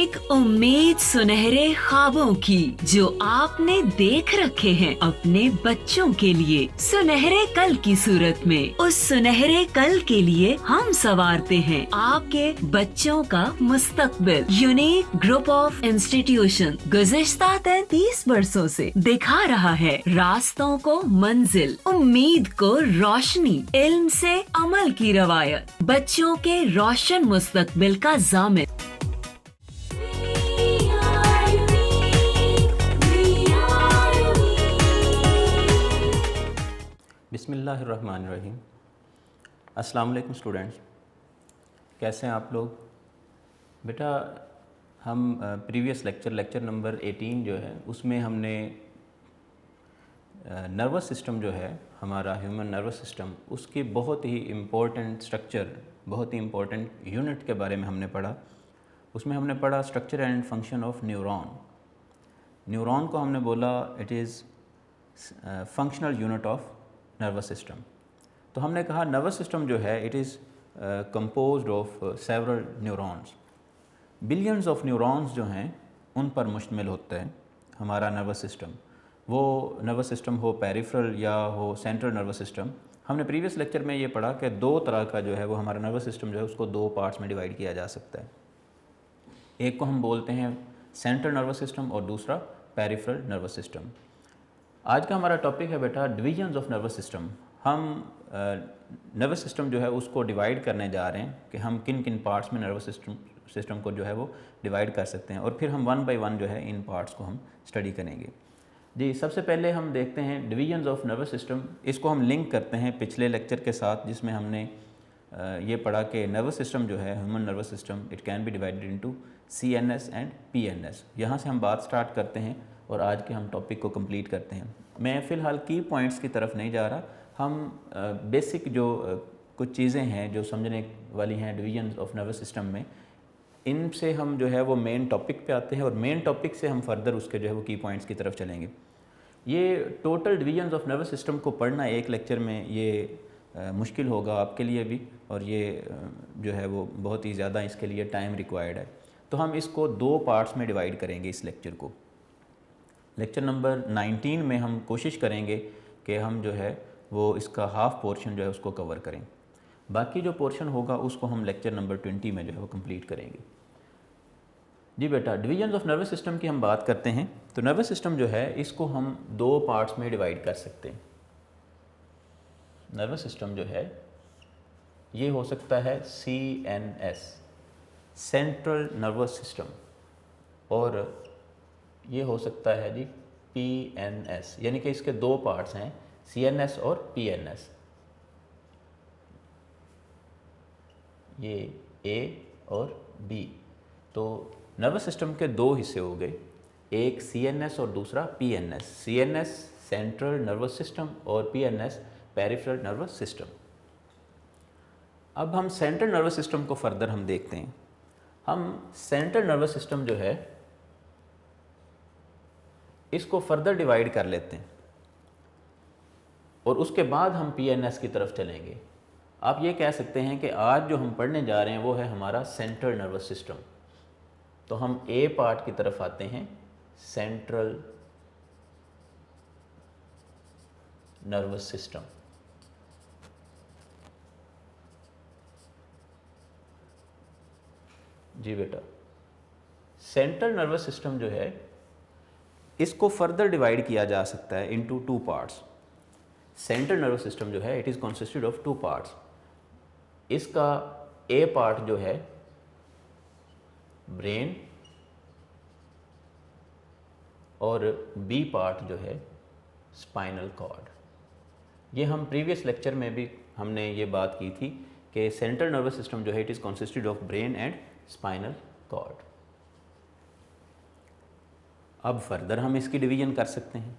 एक उम्मीद सुनहरे ख्वाबों की जो आपने देख रखे हैं अपने बच्चों के लिए, सुनहरे कल की सूरत में। उस सुनहरे कल के लिए हम संवारते हैं आपके बच्चों का मुस्तकबिल। यूनिक ग्रुप ऑफ इंस्टीट्यूशन गुज़िश्ता 33 वर्षों से दिखा रहा है रास्तों को मंजिल, उम्मीद को रोशनी, इल्म से अमल की रवायत, बच्चों के रोशन मुस्तकबिल का ज़ामिन। बिस्मिल्लाहिर्रहमानिर्रहीम। अस्सलाम वालेकुम स्टूडेंट्स, कैसे हैं आप लोग? बेटा, हम प्रीवियस लेक्चर नंबर 18 जो है उसमें हमने नर्वस सिस्टम जो है हमारा ह्यूमन नर्वस सिस्टम, उसके बहुत ही इम्पोर्टेंट स्ट्रक्चर, बहुत ही इम्पोर्टेंट यूनिट के बारे में हमने पढ़ा। उसमें हमने पढ़ा structure and function of neuron. Neuron को हमने बोला it is functional unit of nervous system. तो हमने कहा नर्वस सिस्टम जो है it is composed of several neurons. Billions of neurons जो हैं उन पर मुश्तमिल होता है हमारा नर्वस सिस्टम। वो नर्वस सिस्टम हो पेरिफेरल या हो सेंट्रल नर्वस सिस्टम। हमने प्रीवियस लेक्चर में ये पढ़ा कि दो तरह का जो है वो हमारा नर्वस सिस्टम जो है उसको दो पार्ट्स में डिवाइड किया जा सकता है। एक को हम बोलते हैं सेंट्रल नर्वस सिस्टम और दूसरा पेरिफेरल नर्वस सिस्टम। आज का हमारा टॉपिक है बेटा डिवीजन्स ऑफ नर्वस सिस्टम। हम नर्वस सिस्टम जो है उसको डिवाइड करने जा रहे हैं कि हम किन किन पार्ट्स में नर्वस सिस्टम को जो है वो डिवाइड कर सकते हैं, और फिर हम वन बाय वन जो है इन पार्ट्स को हम स्टडी करेंगे। जी, सबसे पहले हम देखते हैं डिवीजन्स ऑफ नर्वस सिस्टम। इसको हम लिंक करते हैं पिछले लेक्चर के साथ जिसमें हमने ये पढ़ा कि नर्वस सिस्टम जो है human nervous system it can be divided into CNS and PNS। यहाँ से हम बात स्टार्ट करते हैं और आज के हम टॉपिक को कंप्लीट करते हैं। मैं फ़िलहाल की पॉइंट्स की तरफ नहीं जा रहा, हम बेसिक जो कुछ चीज़ें हैं जो समझने वाली हैं डिवीजन्स ऑफ नर्वस सिस्टम में, इनसे हम जो है वो मेन टॉपिक पे आते हैं और मेन टॉपिक से हम फर्दर उसके जो है वो की पॉइंट्स की तरफ चलेंगे। ये total divisions of nervous system को पढ़ना एक लेक्चर में ये मुश्किल होगा आपके लिए भी, और ये जो है वो बहुत ही ज़्यादा इसके लिए टाइम रिक्वायर्ड है। तो हम इसको दो पार्ट्स में डिवाइड करेंगे इस लेक्चर को। लेक्चर नंबर 19 में हम कोशिश करेंगे कि हम जो है वो इसका हाफ पोर्शन जो है उसको कवर करें। बाकी जो पोर्शन होगा उसको हम लेक्चर नंबर 20 में जो है वो कंप्लीट करेंगे। जी बेटा, डिवीजन्स ऑफ नर्वस सिस्टम की हम बात करते हैं तो नर्वस सिस्टम जो है इसको हम दो पार्ट्स में डिवाइड कर सकते हैं। नर्वस सिस्टम जो है ये हो सकता है CNS, सेंट्रल नर्वस सिस्टम, और ये हो सकता है जी PNS, यानी कि इसके दो पार्ट्स हैं CNS और PNS। ये A और B। तो नर्वस सिस्टम के दो हिस्से हो गए, एक CNS और दूसरा PNS। CNS central nervous system और PNS पेरिफेरल नर्वस सिस्टम। अब हम सेंट्रल नर्वस सिस्टम को फर्दर हम देखते हैं। हम सेंट्रल नर्वस सिस्टम जो है इसको फर्दर डिवाइड कर लेते हैं और उसके बाद हम PNS की तरफ चलेंगे। आप ये कह सकते हैं कि आज जो हम पढ़ने जा रहे हैं वो है हमारा सेंट्रल नर्वस सिस्टम। तो हम A पार्ट की तरफ आते हैं, सेंट्रल नर्वस सिस्टम। जी बेटा, सेंट्रल नर्वस सिस्टम जो है इसको फर्दर डिवाइड किया जा सकता है into two parts. Central nervous system जो है it is consisted of two parts. इसका A पार्ट जो है ब्रेन और B पार्ट जो है स्पाइनल कॉर्ड। ये हम प्रीवियस लेक्चर में भी हमने ये बात की थी कि सेंट्रल नर्वस सिस्टम जो है it is consisted of brain and spinal cord. अब फर्दर हम इसकी डिवीजन कर सकते हैं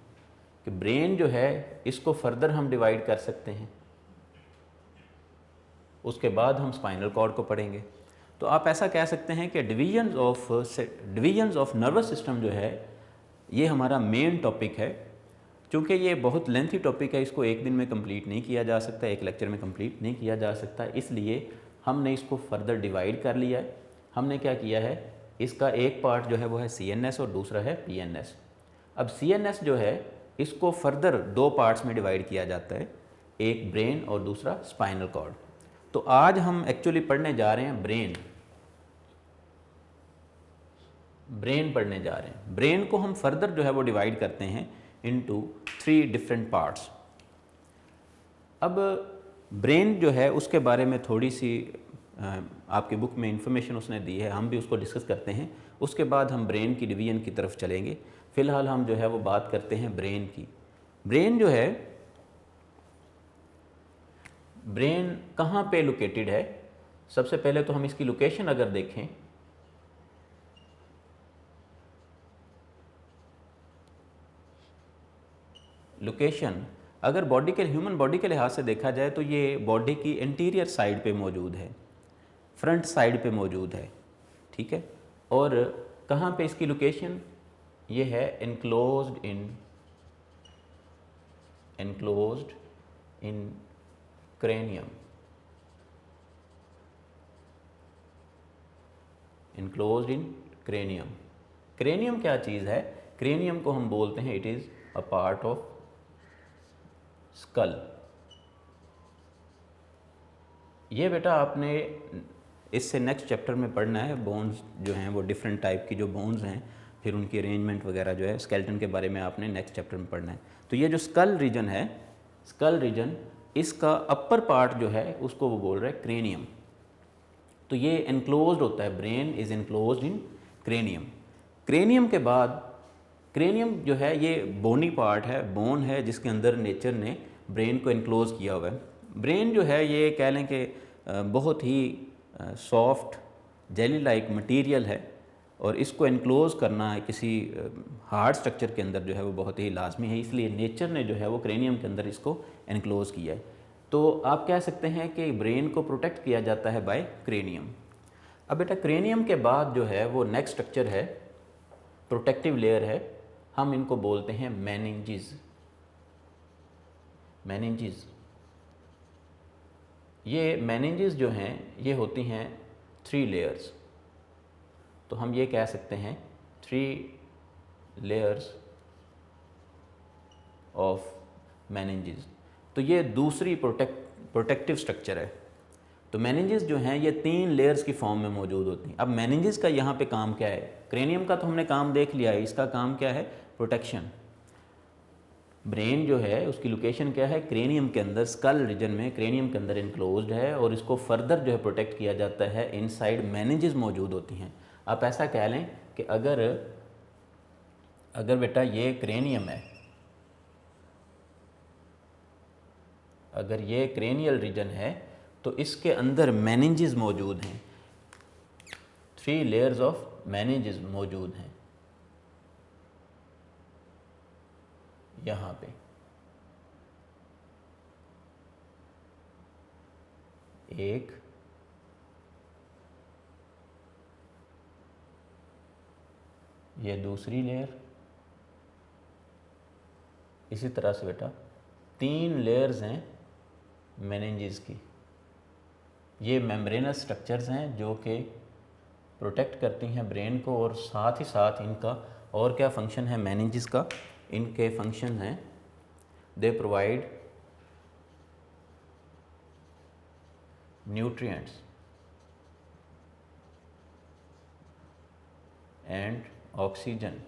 कि ब्रेन जो है इसको फर्दर हम डिवाइड कर सकते हैं, उसके बाद हम स्पाइनल कॉर्ड को पढ़ेंगे। तो आप ऐसा कह सकते हैं कि डिवीजन्स ऑफ नर्वस सिस्टम जो है ये हमारा मेन टॉपिक है। क्योंकि ये बहुत लेंथी टॉपिक है, इसको एक दिन में कंप्लीट नहीं किया जा सकता, एक लेक्चर में कंप्लीट नहीं किया जा सकता, इसलिए हमने इसको फर्दर डिवाइड कर लिया है। हमने क्या किया है इसका एक पार्ट जो है वो है CNS और दूसरा है PNS। अब CNS जो है इसको फर्दर दो पार्ट्स में डिवाइड किया जाता है, एक ब्रेन और दूसरा स्पाइनल कॉर्ड। तो आज हम एक्चुअली पढ़ने जा रहे हैं ब्रेन पढ़ने जा रहे हैं। ब्रेन को हम फर्दर जो है वो डिवाइड करते हैं इनटू 3 डिफरेंट पार्ट्स। अब ब्रेन जो है उसके बारे में थोड़ी सी आपकी बुक में इंफॉर्मेशन उसने दी है, हम भी उसको डिस्कस करते हैं। उसके बाद हम ब्रेन की डिवीजन की तरफ चलेंगे। फ़िलहाल हम जो है वो बात करते हैं ब्रेन की। ब्रेन जो है, ब्रेन कहाँ पे लोकेटेड है? सबसे पहले तो हम इसकी लोकेशन अगर देखें, लोकेशन अगर ह्यूमन बॉडी के लिहाज से देखा जाए तो ये बॉडी की इंटीरियर साइड पे मौजूद है, फ्रंट साइड पे मौजूद है, ठीक है। और कहाँ पे इसकी लोकेशन? ये है enclosed in cranium। enclosed in cranium। cranium क्या चीज़ है? cranium को हम बोलते हैं it is a part of skull. ये बेटा आपने इससे नेक्स्ट चैप्टर में पढ़ना है। बोन्स जो हैं वो डिफरेंट टाइप की जो बोन्स हैं, फिर उनकी अरेंजमेंट वगैरह जो है स्केलेटन के बारे में आपने नेक्स्ट चैप्टर में पढ़ना है। तो ये जो स्कल रीजन है, स्कल रीजन, इसका अपर पार्ट जो है उसको वो बोल रहे हैं क्रेनियम। तो ये एनक्लोज्ड होता है, brain is enclosed in cranium. Cranium के बाद, क्रेनियम जो है ये बोनी पार्ट है, बोन है जिसके अंदर नेचर ने ब्रेन को एनक्लोज किया हुआ है। ब्रेन जो है ये कह लें कि बहुत ही सॉफ्ट जेली लाइक मटेरियल है और इसको एनक्लोज करना किसी हार्ड स्ट्रक्चर के अंदर जो है वो बहुत ही लाजमी है, इसलिए नेचर ने जो है वो क्रेनियम के अंदर इसको एनक्लोज किया है। तो आप कह सकते हैं कि ब्रेन को प्रोटेक्ट किया जाता है बाय क्रेनियम। अब बेटा क्रेनियम के बाद जो है वो नेक्स्ट स्ट्रक्चर है, प्रोटेक्टिव लेयर है, हम इनको बोलते हैं मेनिंजेस। मेनिंजेस, ये मेनिंजेस जो हैं ये होती हैं 3 लेयर्स। तो हम ये कह सकते हैं 3 लेयर्स ऑफ मेनिंजेस। तो ये दूसरी प्रोटेक्टिव स्ट्रक्चर है। तो मेनिंजेस जो हैं ये 3 लेयर्स की फॉर्म में मौजूद होती हैं। अब मेनिंजेस का यहाँ पे काम क्या है? क्रेनियम का तो हमने काम देख लिया है, इसका काम क्या है? प्रोटेक्शन। ब्रेन जो है उसकी लोकेशन क्या है? क्रेनियम के अंदर, स्कल रीजन में, क्रेनियम के अंदर इनक्लोज्ड है और इसको फर्दर जो है प्रोटेक्ट किया जाता है। इनसाइड मेनिंजेस मौजूद होती हैं। आप ऐसा कह लें कि अगर बेटा ये क्रेनियम है, अगर ये क्रेनियल रीजन है तो इसके अंदर मेनिंजेस मौजूद हैं, 3 लेयर्स ऑफ मेनिंजेस मौजूद हैं यहाँ पे। एक, ये दूसरी लेयर, इसी तरह से बेटा 3 लेयर्स हैं मेनिंजेस की। ये मेम्ब्रेनस स्ट्रक्चर्स हैं जो कि प्रोटेक्ट करती हैं ब्रेन को और साथ ही साथ इनका और क्या फंक्शन है मेनिंजेस का? इनके फंक्शन हैं, they provide nutrients and oxygen.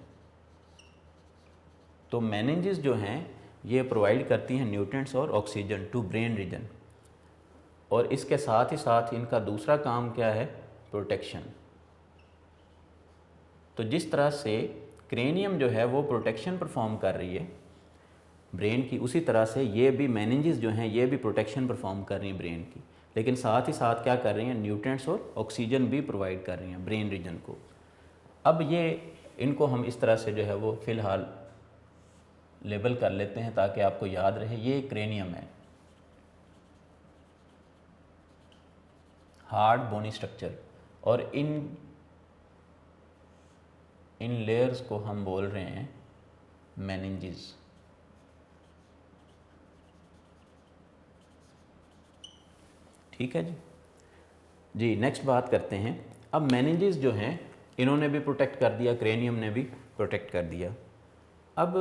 तो मेनिंजेस जो हैं ये प्रोवाइड करती हैं न्यूट्रिएंट्स और ऑक्सीजन टू ब्रेन रीजन। और इसके साथ ही साथ इनका दूसरा काम क्या है? प्रोटेक्शन। तो जिस तरह से क्रेनियम जो है वो प्रोटेक्शन परफॉर्म कर रही है ब्रेन की, उसी तरह से ये भी मेनिंजेस जो हैं ये भी प्रोटेक्शन परफॉर्म कर रही हैं ब्रेन की, लेकिन साथ ही साथ क्या कर रही हैं? न्यूट्रिएंट्स और ऑक्सीजन भी प्रोवाइड कर रही हैं ब्रेन रीजन को। अब ये इनको हम इस तरह से जो है वो फ़िलहाल लेबल कर लेते हैं ताकि आपको याद रहे। ये क्रेनियम है, हार्ड बोनी स्ट्रक्चर, और इन लेयर्स को हम बोल रहे हैं मेनिंजेस। ठीक है जी। नेक्स्ट बात करते हैं। अब मेनिंजेस जो हैं इन्होंने भी प्रोटेक्ट कर दिया, क्रेनियम ने भी प्रोटेक्ट कर दिया। अब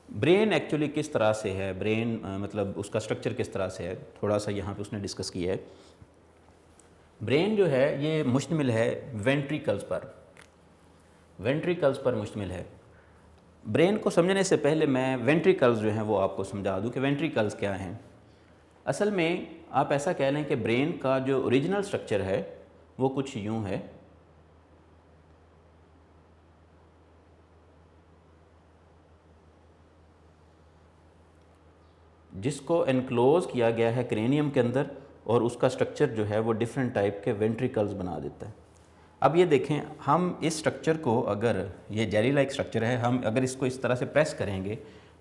ब्रेन एक्चुअली किस तरह से है, ब्रेन मतलब उसका स्ट्रक्चर किस तरह से है, थोड़ा सा यहाँ पे उसने डिस्कस किया है। ब्रेन जो है ये मुश्तमिल है वेंट्रिकल्स पर मुश्तमिल है। ब्रेन को समझने से पहले मैं वेंट्रिकल्स जो हैं वो आपको समझा दूं कि वेंट्रिकल्स क्या हैं। असल में आप ऐसा कह लें कि ब्रेन का जो ओरिजिनल स्ट्रक्चर है वो कुछ यूं है। जिसको एनक्लोज किया गया है क्रेनियम के अंदर, और उसका स्ट्रक्चर जो है वो डिफरेंट टाइप के वेंट्रिकल्स बना देता है। अब ये देखें, हम इस स्ट्रक्चर को, अगर ये जेली लाइक स्ट्रक्चर है, हम अगर इसको इस तरह से प्रेस करेंगे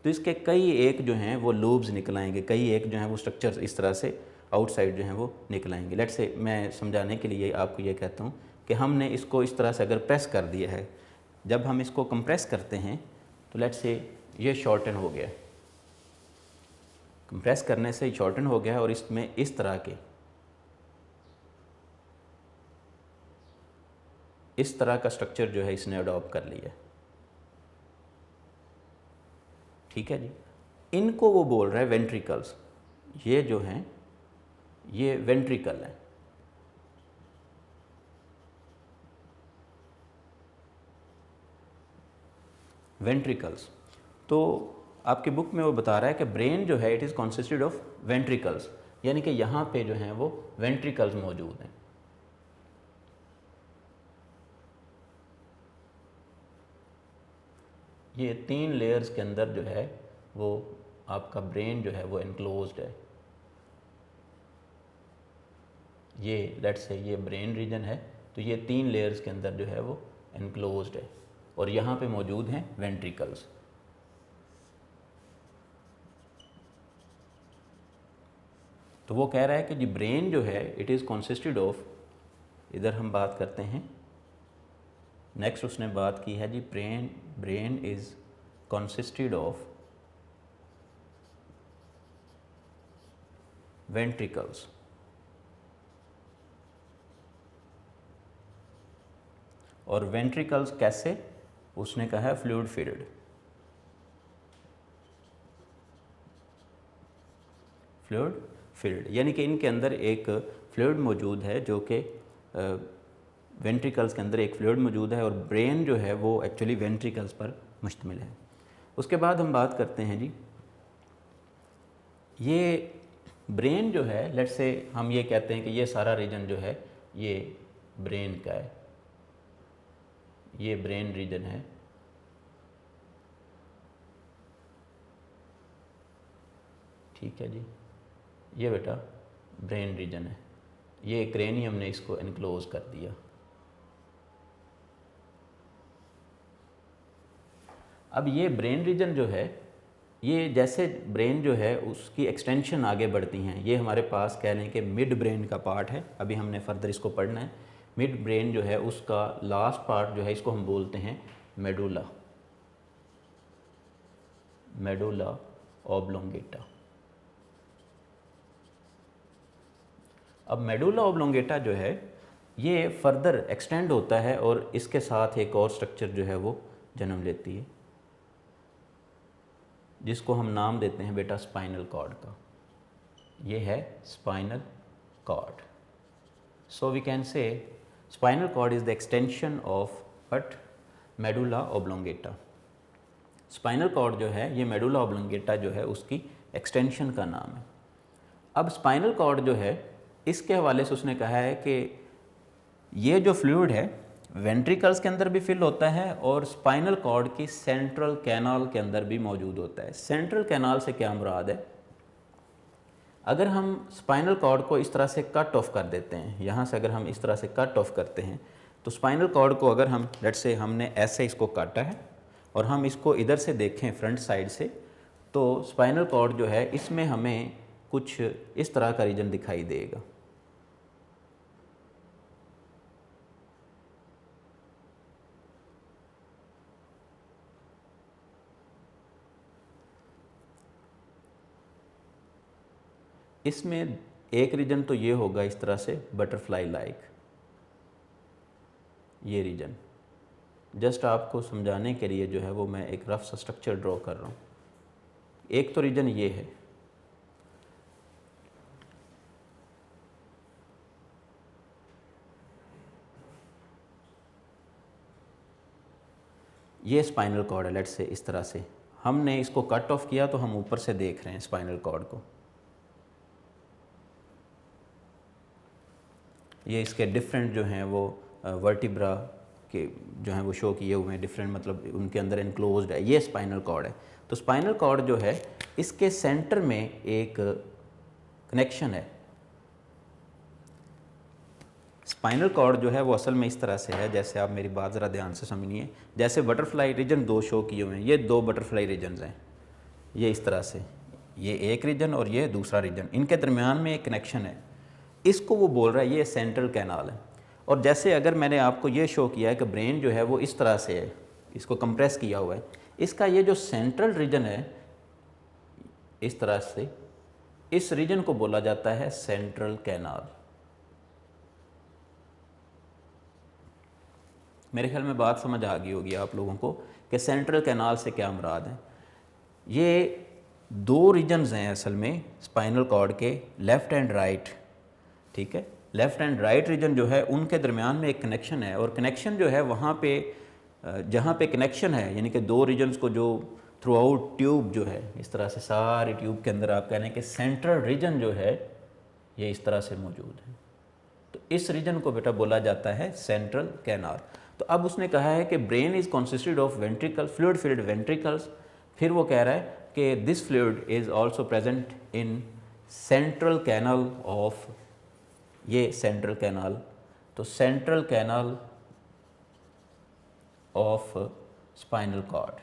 तो इसके कई एक जो हैं वो लूब्स निकल आएंगे, कई एक जो हैं वो स्ट्रक्चर इस तरह से आउटसाइड जो हैं वो निकल आएंगे। लेट्स से मैं समझाने के लिए आपको ये कहता हूँ कि हमने इसको इस तरह से अगर प्रेस कर दिया है, जब हम इसको कंप्रेस करते हैं तो लेट्स से ये शॉर्टन हो गया, कंप्रेस करने से शॉर्टन हो गया और इसमें इस तरह के इस तरह का स्ट्रक्चर जो है इसने अडॉप्ट कर लिया। ठीक है जी, इनको वो बोल रहा है वेंट्रिकल्स। ये जो हैं ये वेंट्रिकल हैं। वेंट्रिकल्स तो आपकी बुक में वो बता रहा है कि ब्रेन जो है it is consisted of ventricles, यानी कि यहाँ पे जो हैं वो वेंट्रिकल्स मौजूद हैं। ये 3 लेयर्स के अंदर जो है वो आपका ब्रेन जो है वो एनक्लोज्ड है। ये लेट्स से ये ब्रेन रीजन है, तो ये 3 लेयर्स के अंदर जो है वो एनक्लोज्ड है, और यहाँ पे मौजूद हैं वेंट्रिकल्स। तो वो कह रहा है कि जी ब्रेन जो है इट इज़ कॉन्सिस्टेड ऑफ, इधर हम बात करते हैं, नेक्स्ट उसने बात की है जी brain is consisted of ventricles. और वेंट्रिकल्स कैसे, उसने कहा है फ्लूइड फील्ड। फ्लूइड फील्ड यानी कि इनके अंदर एक फ्लूइड मौजूद है, जो कि वेंट्रिकल्स के अंदर एक फ्लूइड मौजूद है, और ब्रेन जो है वो एक्चुअली वेंट्रिकल्स पर मुश्तमिल है। उसके बाद हम बात करते हैं जी, ये ब्रेन जो है, लेट्स से हम ये कहते हैं कि ये सारा रीजन जो है ये ब्रेन का है, ये ब्रेन रीजन है। ठीक है जी, ये बेटा ब्रेन रीजन है, ये क्रेनियम ने इसको एनक्लोज कर दिया। अब ये ब्रेन रीजन जो है, ये जैसे ब्रेन जो है उसकी एक्सटेंशन आगे बढ़ती हैं, ये हमारे पास कह लें कि मिड ब्रेन का पार्ट है, अभी हमने फर्दर इसको पढ़ना है। मिड ब्रेन जो है उसका लास्ट पार्ट जो है इसको हम बोलते हैं मेडुला, मेडुला ऑब्लोंगेटा। अब मेडुला ऑब्लोंगेटा जो है ये फर्दर एक्सटेंड होता है, और इसके साथ एक और स्ट्रक्चर जो है वो जन्म लेती है, जिसको हम नाम देते हैं बेटा स्पाइनल कॉर्ड का। ये है spinal cord. So we can say spinal cord is the extension of but medulla oblongata. Spinal cord जो है ये मेडुला ऑब्लोंगेटा जो है उसकी एक्सटेंशन का नाम है। अब स्पाइनल कॉर्ड जो है इसके हवाले से उसने कहा है कि ये जो फ्लूइड है वेंट्रिकल्स के अंदर भी फिल होता है, और स्पाइनल कॉर्ड की सेंट्रल कैनाल के अंदर भी मौजूद होता है। सेंट्रल कैनाल से क्या मुराद है, अगर हम स्पाइनल कॉर्ड को इस तरह से कट ऑफ कर देते हैं, यहाँ से अगर हम इस तरह से कट ऑफ करते हैं, तो स्पाइनल कॉर्ड को अगर हम लेट्स से हमने ऐसे इसको काटा है और हम इसको इधर से देखें फ्रंट साइड से, तो स्पाइनल कॉर्ड जो है इसमें हमें कुछ इस तरह का रीजन दिखाई देगा। इसमें एक रीजन तो ये होगा इस तरह से बटरफ्लाई लाइक, ये रीजन, जस्ट आपको समझाने के लिए जो है वो मैं एक रफ सा स्ट्रक्चर ड्रॉ कर रहा हूँ। एक तो रीजन ये है, ये स्पाइनल कॉर्ड है। लेट्स से इस तरह से हमने इसको कट ऑफ किया तो हम ऊपर से देख रहे हैं स्पाइनल कॉर्ड को। ये इसके डिफरेंट जो हैं वो वर्टिब्रा के जो हैं वो शो किए हुए हैं, डिफरेंट मतलब उनके अंदर इनक्लोज्ड है। ये स्पाइनल कॉर्ड है। तो स्पाइनल कॉर्ड जो है इसके सेंटर में एक कनेक्शन है। स्पाइनल कॉर्ड जो है वो असल में इस तरह से है, जैसे आप मेरी बात ज़रा ध्यान से समझिए। जैसे बटरफ्लाई रीजन दो शो किए हुए हैं, ये दो बटरफ्लाई रीजन्स हैं, ये इस तरह से, ये एक रीजन और ये दूसरा रीजन, इनके दरमियान में एक कनेक्शन है। इसको वो बोल रहा है ये सेंट्रल कैनाल है। और जैसे अगर मैंने आपको ये शो किया है कि ब्रेन जो है वो इस तरह से है, इसको कंप्रेस किया हुआ है, इसका ये जो सेंट्रल रीजन है इस तरह से, इस रीजन को बोला जाता है सेंट्रल कैनाल। मेरे ख्याल में बात समझ आ गई होगी आप लोगों को कि सेंट्रल कैनाल से क्या मुराद है। ये दो रीजन्स हैं असल में स्पाइनल कॉर्ड के, लेफ़्ट एंड राइट, ठीक है। लेफ़्ट एंड राइट रीजन जो है उनके दरमियान में एक कनेक्शन है, और कनेक्शन जो है वहाँ पे जहाँ पे कनेक्शन है, यानी कि दो रीजन्स को जो थ्रू आउट ट्यूब जो है इस तरह से सारी ट्यूब के अंदर आप कह रहे हैं कि सेंट्रल रीजन जो है ये इस तरह से मौजूद है। तो इस रीजन को बेटा बोला जाता है सेंट्रल कैनाल। तो अब उसने कहा है कि brain is consisted of ventricle, fluid filled ventricles. फिर वो कह रहा है कि this fluid is also present in central canal of, ये सेंट्रल कैनाल, तो central canal of spinal cord.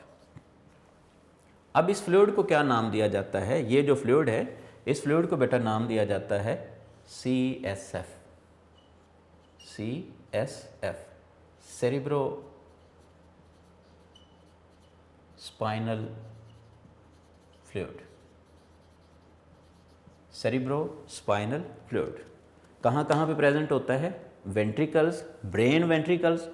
अब इस फ्लूइड को क्या नाम दिया जाता है? ये जो फ्लूइड है इस फ्लूइड को बेटा नाम दिया जाता है CSF, CSF, cerebro spinal fluid, cerebro spinal fluid. कहाँ कहाँ पे प्रेजेंट होता है? वेंट्रिकल्स, ब्रेन वेंट्रिकल्स,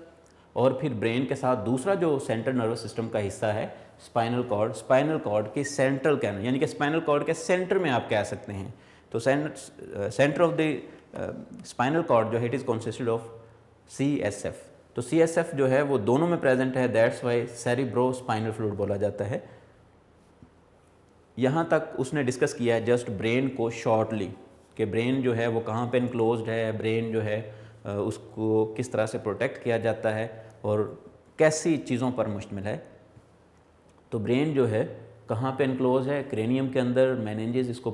और फिर ब्रेन के साथ दूसरा जो सेंट्रल नर्वस सिस्टम का हिस्सा है स्पाइनल कॉर्ड, स्पाइनल कॉर्ड के सेंट्रल कैनल, यानी कि स्पाइनल कॉर्ड के सेंटर में आप कह सकते हैं। तो center of the spinal cord जो है it is consisted of CSF। तो CSF जो है वो दोनों में प्रेजेंट है, that's why cerebro spinal fluid बोला जाता है। यहाँ तक उसने डिस्कस किया है जस्ट ब्रेन को शॉर्टली, कि ब्रेन जो है वो कहाँ पे इनक्लोज्ड है, ब्रेन जो है उसको किस तरह से प्रोटेक्ट किया जाता है और कैसी चीज़ों पर मुश्तमिल है। तो ब्रेन जो है कहाँ पे इनक्लोज है? क्रेनियम के अंदर, मेनिंजेस इसको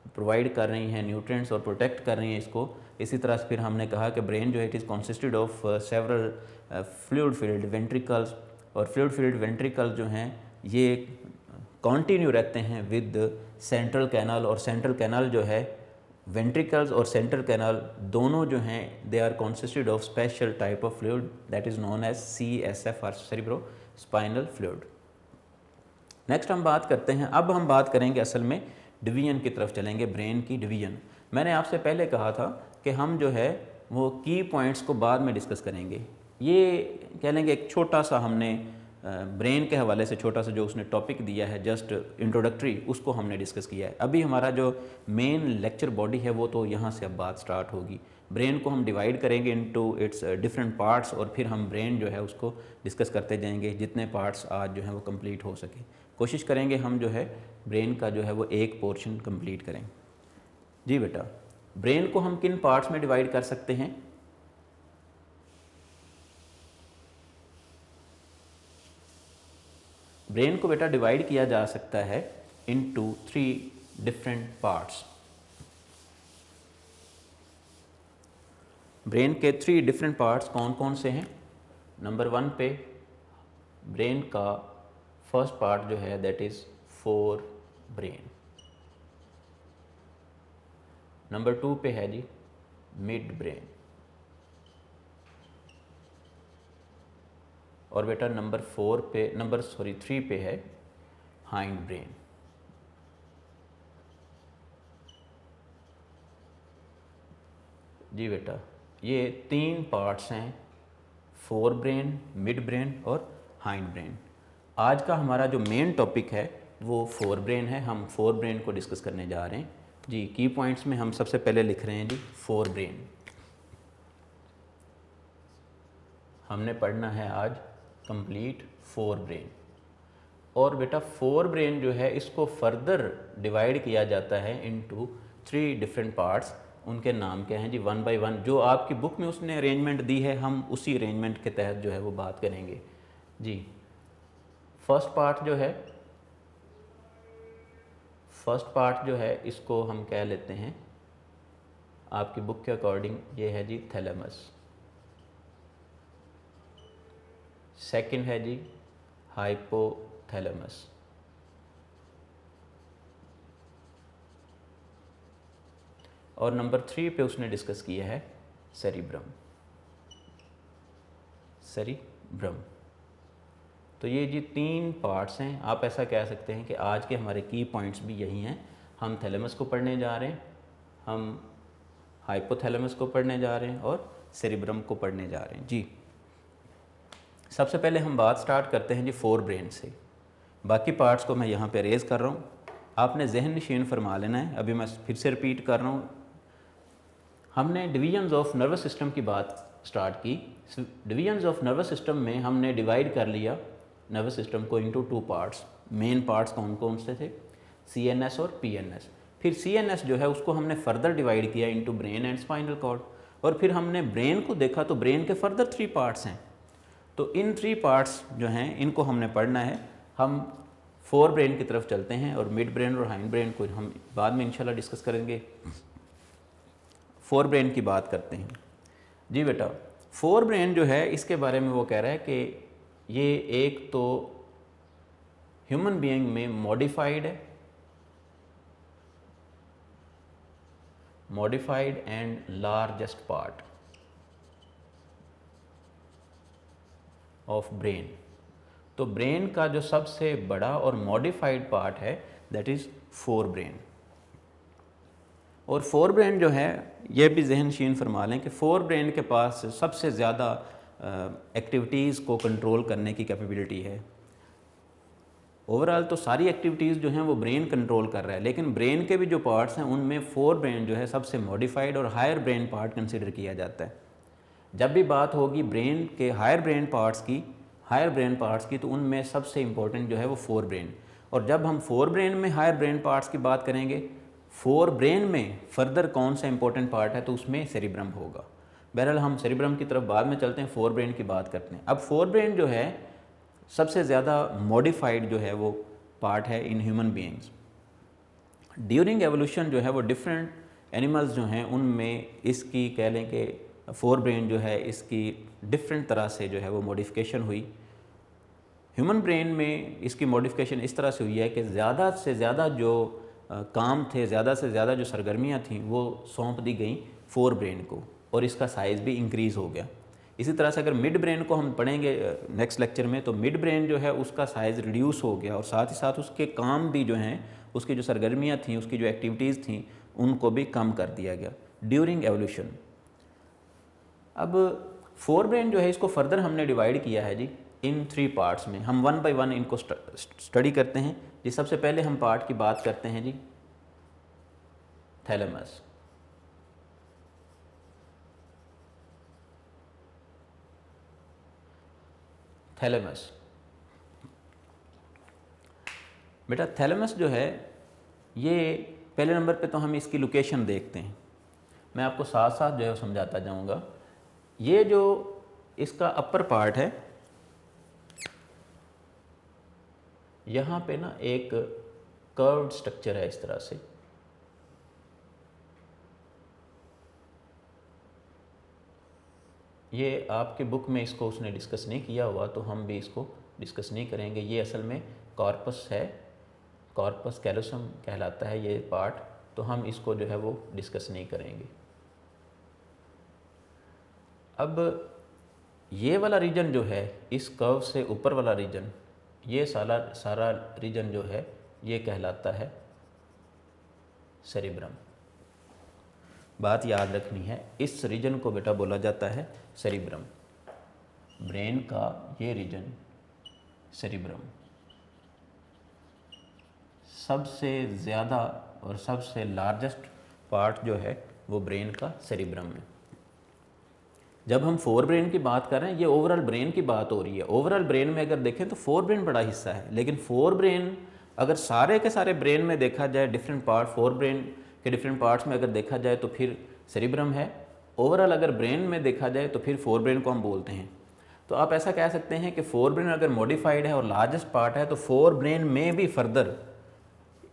प्रोवाइड कर रही हैं न्यूट्रिएंट्स और प्रोटेक्ट कर रही हैं इसको। इसी तरह से फिर हमने कहा कि ब्रेन जो है it is consisted of several fluid filled ventricles, और फ्लूइड फील्ड वेंट्रिकल जो हैं ये कॉन्टीन्यू रहते हैं विद सेंट्रल कैनाल, और सेंट्रल कैनाल जो है वेंट्रिकल्स और सेंट्रल कैनाल दोनों जो हैं they are consisted of special type of fluid that is known as CSF और सेरिब्रो स्पाइनल फ्लूइड। नेक्स्ट हम बात करते हैं, अब हम बात करेंगे असल में डिवीजन की तरफ चलेंगे, ब्रेन की डिवीजन। मैंने आपसे पहले कहा था कि हम जो है वो की पॉइंट्स को बाद में डिस्कस करेंगे। ये कह लेंगे एक छोटा सा हमने ब्रेन के हवाले से छोटा सा जो उसने टॉपिक दिया है जस्ट इंट्रोडक्टरी, उसको हमने डिस्कस किया है। अभी हमारा जो मेन लेक्चर बॉडी है वो तो यहाँ से अब बात स्टार्ट होगी। ब्रेन को हम डिवाइड करेंगे इनटू इट्स डिफरेंट पार्ट्स, और फिर हम ब्रेन जो है उसको डिस्कस करते जाएंगे जितने पार्ट्स आज जो है वो कंप्लीट हो सके। कोशिश करेंगे हम जो है ब्रेन का जो है वो एक पोर्शन कंप्लीट करें। जी बेटा, ब्रेन को हम किन पार्ट्स में डिवाइड कर सकते हैं? ब्रेन को बेटा डिवाइड किया जा सकता है इनटू 3 डिफरेंट पार्ट्स। ब्रेन के 3 डिफरेंट पार्ट्स कौन कौन से हैं? नंबर 1 पे ब्रेन का फर्स्ट पार्ट जो है that is fore brain. Number 2 पे है जी मिड ब्रेन, और बेटा नंबर 3 पे है हाइंड ब्रेन। जी बेटा, ये 3 पार्ट्स हैं फोर ब्रेन, मिड ब्रेन और हाइंड ब्रेन। आज का हमारा जो मेन टॉपिक है वो फोर ब्रेन है। हम फोर ब्रेन को डिस्कस करने जा रहे हैं जी। की पॉइंट्स में हम सबसे पहले लिख रहे हैं जी फोर ब्रेन। हमने पढ़ना है आज कंप्लीट फोर ब्रेन। और बेटा फोर ब्रेन जो है इसको फर्दर डिवाइड किया जाता है इनटू 3 डिफरेंट पार्ट्स। उनके नाम क्या हैं जी? 1 बाय 1 जो आपकी बुक में उसने अरेंजमेंट दी है, हम उसी अरेंजमेंट के तहत जो है वो बात करेंगे जी। फर्स्ट पार्ट जो है इसको हम कह लेते हैं आपकी बुक के अकॉर्डिंग ये है जी थैलेमस। सेकंड है जी हाइपोथैलेमस। और नंबर 3 पे उसने डिस्कस किया है सेरिब्रम। तो ये जी 3 पार्ट्स हैं। आप ऐसा कह सकते हैं कि आज के हमारे की पॉइंट्स भी यही हैं। हम थैलेमस को पढ़ने जा रहे हैं, हम हाइपोथैलेमस को पढ़ने जा रहे हैं और सेरिब्रम को पढ़ने जा रहे हैं जी। सबसे पहले हम बात स्टार्ट करते हैं जी फोर ब्रेन से। बाकी पार्ट्स को मैं यहाँ पे रेज़ कर रहा हूँ, आपने जहन नशीन फरमा लेना है। अभी मैं फिर से रिपीट कर रहा हूँ। हमने डिवीजन्स ऑफ नर्वस सिस्टम की बात स्टार्ट की। डिवीजन्स ऑफ नर्वस सिस्टम में हमने डिवाइड कर लिया नर्वस सिस्टम को इनटू 2 पार्ट्स। मेन पार्ट्स कौन कौन से थे? CNS और PNS। फिर CNS जो है उसको हमने फर्दर डिवाइड किया into brain and spinal cord. और फिर हमने ब्रेन को देखा तो ब्रेन के फर्दर 3 पार्ट्स हैं। तो इन 3 पार्ट्स जो हैं इनको हमने पढ़ना है। हम फोर ब्रेन की तरफ चलते हैं और मिड ब्रेन और हाइंड ब्रेन को हम बाद में इंशाल्लाह डिस्कस करेंगे। फोर ब्रेन की बात करते हैं जी। बेटा फोर ब्रेन जो है इसके बारे में वो कह रहा है कि ये एक तो ह्यूमन बीइंग में modified and largest part of brain. तो ब्रेन का जो सबसे बड़ा और मॉडिफाइड पार्ट है दैट इज़ फोर ब्रेन। और फोर ब्रेन जो है ये भी जहन शीन फरमा लें कि फोर ब्रेन के पास सबसे ज़्यादा एक्टिविटीज़ को कंट्रोल करने की कैपेबिलिटी है। ओवरऑल तो सारी एक्टिविटीज़ जो हैं वो ब्रेन कंट्रोल कर रहा है, लेकिन ब्रेन के भी जो पार्ट्स हैं उनमें फोर ब्रेन जो है सबसे मॉडिफाइड और हायर ब्रेन पार्ट कंसिडर किया जाता है। जब भी बात होगी ब्रेन के हायर ब्रेन पार्ट्स की तो उनमें सबसे इम्पोर्टेंट जो है वो फोर ब्रेन। और जब हम फोर ब्रेन में हायर ब्रेन पार्ट्स की बात करेंगे, फोर ब्रेन में फर्दर कौन सा इंपॉर्टेंट पार्ट है तो उसमें सेरिब्रम होगा। बहरहाल हम सेरिब्रम की तरफ बाद में चलते हैं, फोर ब्रेन की बात करते हैं। अब फोर ब्रेन जो है सबसे ज़्यादा मॉडिफाइड जो है वो पार्ट है in human beings. During evolution जो है वो डिफरेंट एनिमल्स जो हैं उनमें इसकी कह लें कि फोर ब्रेन जो है इसकी डिफरेंट तरह से जो है वो मॉडिफिकेशन हुई। ह्यूमन ब्रेन में इसकी मॉडिफिकेशन इस तरह से हुई है कि ज़्यादा से ज़्यादा जो काम थे, ज़्यादा से ज़्यादा जो सरगर्मियाँ थीं वो सौंप दी गई फोर ब्रेन को और इसका साइज़ भी इंक्रीज़ हो गया। इसी तरह से अगर मिड ब्रेन को हम पढ़ेंगे नेक्स्ट लेक्चर में, तो मिड ब्रेन जो है उसका साइज़ रिड्यूस हो गया और साथ ही साथ उसके काम भी जो हैं, उसकी जो सरगर्मियाँ थीं, उसकी जो एक्टिविटीज़ थीं, उनको भी कम कर दिया गया ड्यूरिंग एवोल्यूशन। अब फोर ब्रेन जो है इसको फर्दर हमने डिवाइड किया है जी इन 3 पार्ट्स में। हम 1 बाय 1 इनको स्टडी करते हैं जी। सबसे पहले हम पार्ट की बात करते हैं जी थैलेमस। बेटा थैलेमस जो है ये पहले नंबर पे तो हम इसकी लोकेशन देखते हैं। मैं आपको साथ साथ जो है समझाता जाऊंगा। ये जो इसका अपर पार्ट है, यहाँ पे ना एक कर्व्ड स्ट्रक्चर है इस तरह से। ये आपके बुक में इसको उसने डिस्कस नहीं किया हुआ, तो हम भी इसको डिस्कस नहीं करेंगे। ये असल में कॉर्पस है, कॉर्पस कैलोसम कहलाता है ये पार्ट, तो हम इसको जो है वो डिस्कस नहीं करेंगे। अब ये वाला रीजन जो है, इस कर्व से ऊपर वाला रीजन, ये सारा रीजन जो है ये कहलाता है सेरिब्रम। बात याद रखनी है, इस रीजन को बेटा बोला जाता है सेरिब्रम। ब्रेन का ये रीजन सेरिब्रम, सबसे ज़्यादा और सबसे लार्जेस्ट पार्ट जो है वो ब्रेन का सेरिब्रम है। जब हम फोर ब्रेन की बात कर रहे हैं, ये ओवरऑल ब्रेन की बात हो रही है। ओवरऑल ब्रेन में अगर देखें तो फोर ब्रेन बड़ा हिस्सा है, लेकिन फोर ब्रेन अगर सारे के सारे ब्रेन में देखा जाए, डिफरेंट पार्ट फोर ब्रेन के डिफरेंट पार्ट्स में अगर देखा जाए तो फिर सेरिब्रम है। ओवरऑल अगर ब्रेन में देखा जाए तो फिर फोर ब्रेन को हम बोलते हैं। तो आप ऐसा कह सकते हैं कि फोर ब्रेन अगर मॉडिफाइड है और लार्जेस्ट पार्ट है, तो फोर ब्रेन में भी फर्दर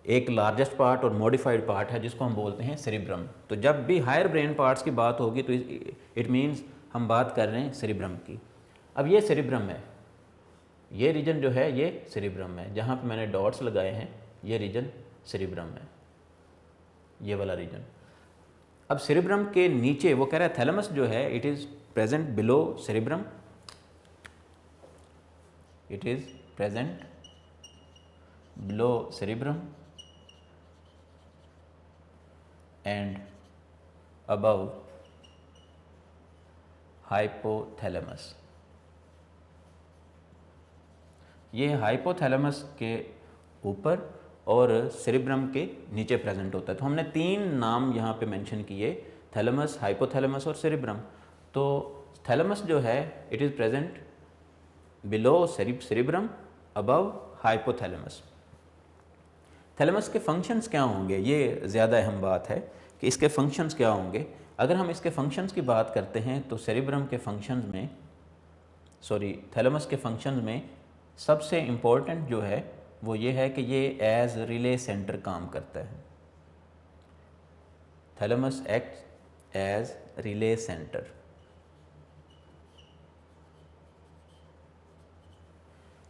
एक लार्जेस्ट पार्ट और मॉडिफाइड पार्ट है जिसको हम बोलते हैं सेरिब्रम। तो जब भी हायर ब्रेन पार्ट्स की बात होगी तो इट मीन्स हम बात कर रहे हैं सेरिब्रम की। अब ये सेरिब्रम है, ये रीजन जो है ये सेरिब्रम है, जहाँ पे मैंने डॉट्स लगाए हैं ये रीजन सेरिब्रम है, ये वाला रीजन। अब सेरिब्रम के नीचे वो कह रहा है थैलेमस जो है it is present below cerebrum, it is present below cerebrum and above hypothalamus. ये हाइपोथैलेमस के ऊपर और सेरिब्रम के नीचे प्रेजेंट होता है। तो हमने तीन नाम यहाँ पे मेंशन किए, थैलेमस, हाइपोथैलेमस और सेरिब्रम। तो थैलेमस जो है it is present below cerebrum above hypothalamus. Thalamus के फंक्शंस क्या होंगे, ये ज़्यादा अहम बात है कि इसके फंक्शंस क्या होंगे। अगर हम इसके फंक्शंस की बात करते हैं तो सेरिब्रम के फंक्शंस में, थैलेमस के फंक्शंस में सबसे इम्पोर्टेंट जो है वो ये है कि ये एज रिले सेंटर काम करता है। Thalamus act as relay center.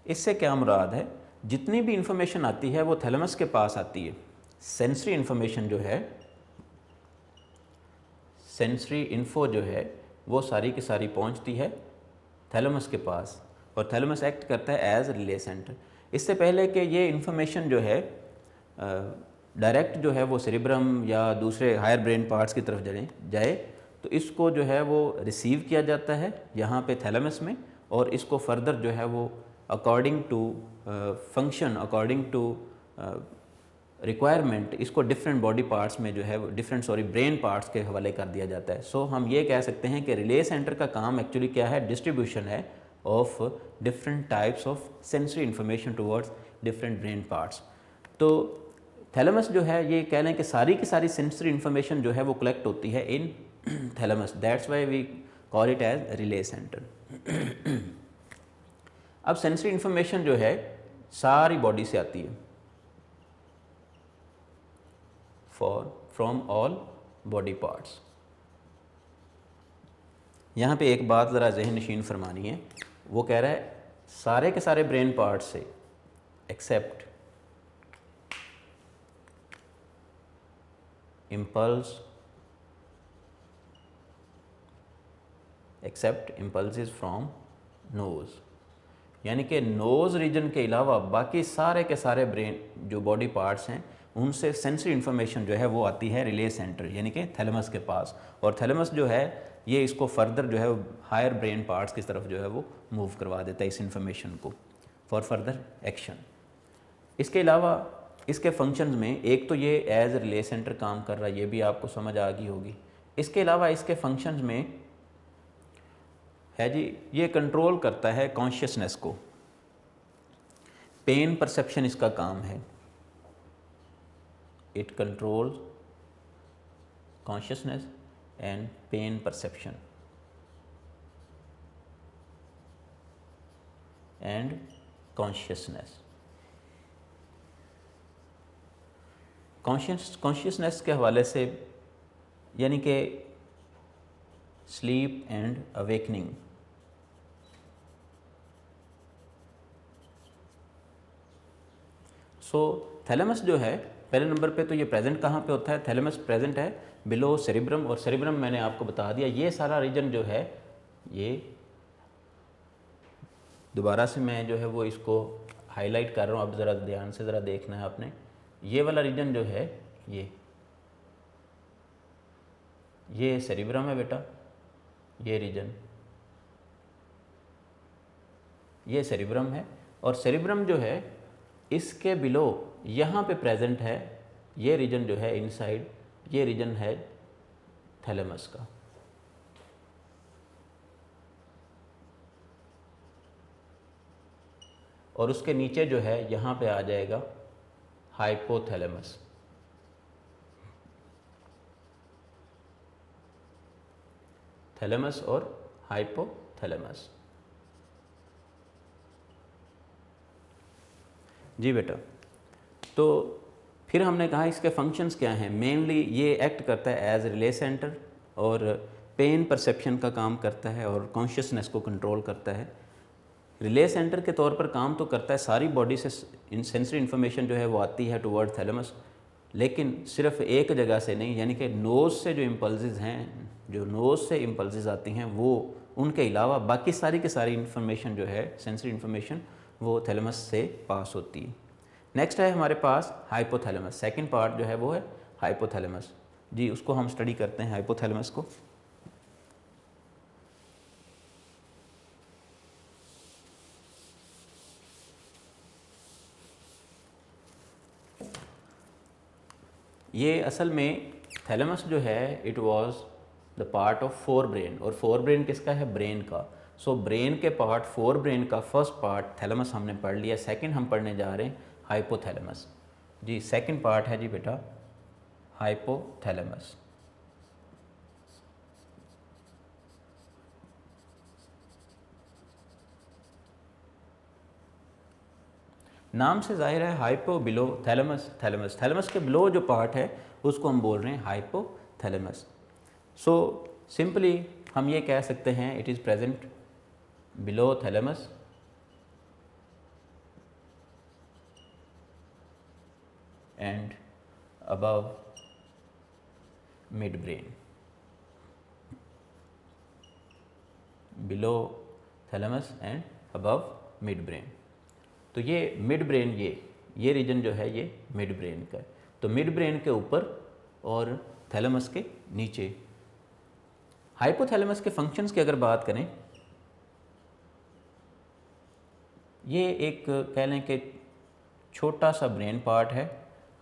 इससे क्या मुराद है, जितनी भी इंफॉर्मेशन आती है वो थैलेमस के पास आती है। सेंसरी इंफॉर्मेशन जो है, सेंसरी इन्फो जो है वो सारी की सारी पहुंचती है थैलेमस के पास, और थैलेमस एक्ट करता है एज रिले सेंटर। इससे पहले कि ये इन्फॉर्मेशन जो है डायरेक्ट जो है वो सेरिब्रम या दूसरे हायर ब्रेन पार्ट्स की तरफ जाए, तो इसको जो है वो रिसीव किया जाता है यहाँ पे थैलेमस में, और इसको फर्दर जो है वो according to function, according to requirement, इसको डिफरेंट बॉडी पार्ट्स में जो है ब्रेन पार्ट्स के हवाले कर दिया जाता है। सो हम ये कह सकते हैं कि रिले सेंटर का काम एक्चुअली क्या है, डिस्ट्रीब्यूशन है of different types of sensory information towards different brain parts. तो थैलेमस जो है ये कह लें कि सारी की सारी सेंसरी इंफॉर्मेशन जो है वो कलेक्ट होती है in thalamus, that's why we call it as relay centre. अब सेंसरी इंफॉर्मेशन जो है सारी बॉडी से आती है, फ्रॉम ऑल बॉडी पार्ट्स। यहाँ पे एक बात ज़रा ज़हन नशीन फरमानी है, वो कह रहा है सारे के सारे ब्रेन पार्ट्स से एक्सेप्ट इम्पल्सेस फ्रॉम नोज़, यानी कि नोज़ रीजन के अलावा बाकी सारे के सारे ब्रेन जो बॉडी पार्ट्स हैं उनसे सेंसरी इन्फॉर्मेशन जो है वो आती है रिले सेंटर यानी कि थैलेमस के पास, और थैलेमस जो है ये इसको फर्दर जो है हायर ब्रेन पार्ट्स की तरफ जो है वो मूव करवा देता है इस इंफॉर्मेशन को फॉर फर्दर एक्शन। इसके अलावा इसके फंक्शंस में एक तो ये एज रिले सेंटर काम कर रहा है, ये भी आपको समझ आ गई होगी। इसके अलावा इसके फंक्शंस में है जी, ये कंट्रोल करता है कॉन्शियसनेस को, पेन परसेप्शन इसका काम है, it controls consciousness and pain perception and consciousness. Consciousness के हवाले से यानी कि sleep and awakening. So thalamus जो है पहले नंबर पे तो ये प्रेजेंट कहाँ पे होता है, थैलेमस प्रेजेंट है बिलो सेरिब्रम, और सेरिब्रम मैंने आपको बता दिया ये सारा रीजन जो है, ये दोबारा से मैं जो है वो इसको हाईलाइट कर रहा हूँ, अब ज़रा ध्यान से ज़रा देखना है आपने। ये वाला रीजन जो है ये सेरिब्रम है बेटा, ये रीजन ये सेरिब्रम है, और सेरिब्रम जो है इसके बिलो यहाँ पे प्रेजेंट है, ये रीजन जो है इनसाइड, ये रीजन है थैलेमस का। और उसके नीचे जो है यहाँ पे आ जाएगा हाइपोथैलेमस। थैलेमस और हाइपोथैलेमस। जी बेटा, तो फिर हमने कहा इसके फंक्शंस क्या हैं। मेनली ये एक्ट करता है एज रिले सेंटर और पेन परसेप्शन का काम करता है और कॉन्शियसनेस को कंट्रोल करता है। रिले सेंटर के तौर पर काम तो करता है, सारी बॉडी से सेंसरी इन्फॉर्मेशन जो है वो आती है टुवर्ड थैलेमस, लेकिन सिर्फ एक जगह से नहीं, यानी कि नोज़ से जो इम्पल्सेस हैं, जो नोज़ से इम्पल्सेस आती हैं, वो उनके अलावा बाकी सारी की सारी इन्फॉर्मेशन जो है सेंसरी इन्फॉर्मेशन वो थैलेमस से पास होती है। नेक्स्ट है हमारे पास हाइपोथैलेमस। सेकंड पार्ट जो है वो है हाइपोथैलेमस। जी, उसको हम स्टडी करते हैं हाइपोथैलेमस को। ये असल में थैलेमस जो है it was the part of fore brain, और फोर ब्रेन किसका है? ब्रेन का। सो ब्रेन के पार्ट, फोर ब्रेन का फर्स्ट पार्ट थैलेमस हमने पढ़ लिया। सेकंड हम पढ़ने जा रहे हैं हाइपोथैलेमस। जी, सेकंड पार्ट है जी बेटा हाइपोथैलेमस। नाम से जाहिर है hypo below, thalamus thalamus, thalamus के बिलो जो पार्ट है उसको हम बोल रहे हैं हाइपोथैलेमस। सो सिंपली हम ये कह सकते हैं it is present below thalamus and above mid brain. Below thalamus and above mid brain. तो ये मिड ब्रेन, ये रीजन जो है ये मिड ब्रेन का है। तो मिड ब्रेन के ऊपर और थैलेमस के नीचे। हाइपोथैलेमस के फंक्शंस की अगर बात करें, ये एक कह लें कि छोटा सा ब्रेन पार्ट है।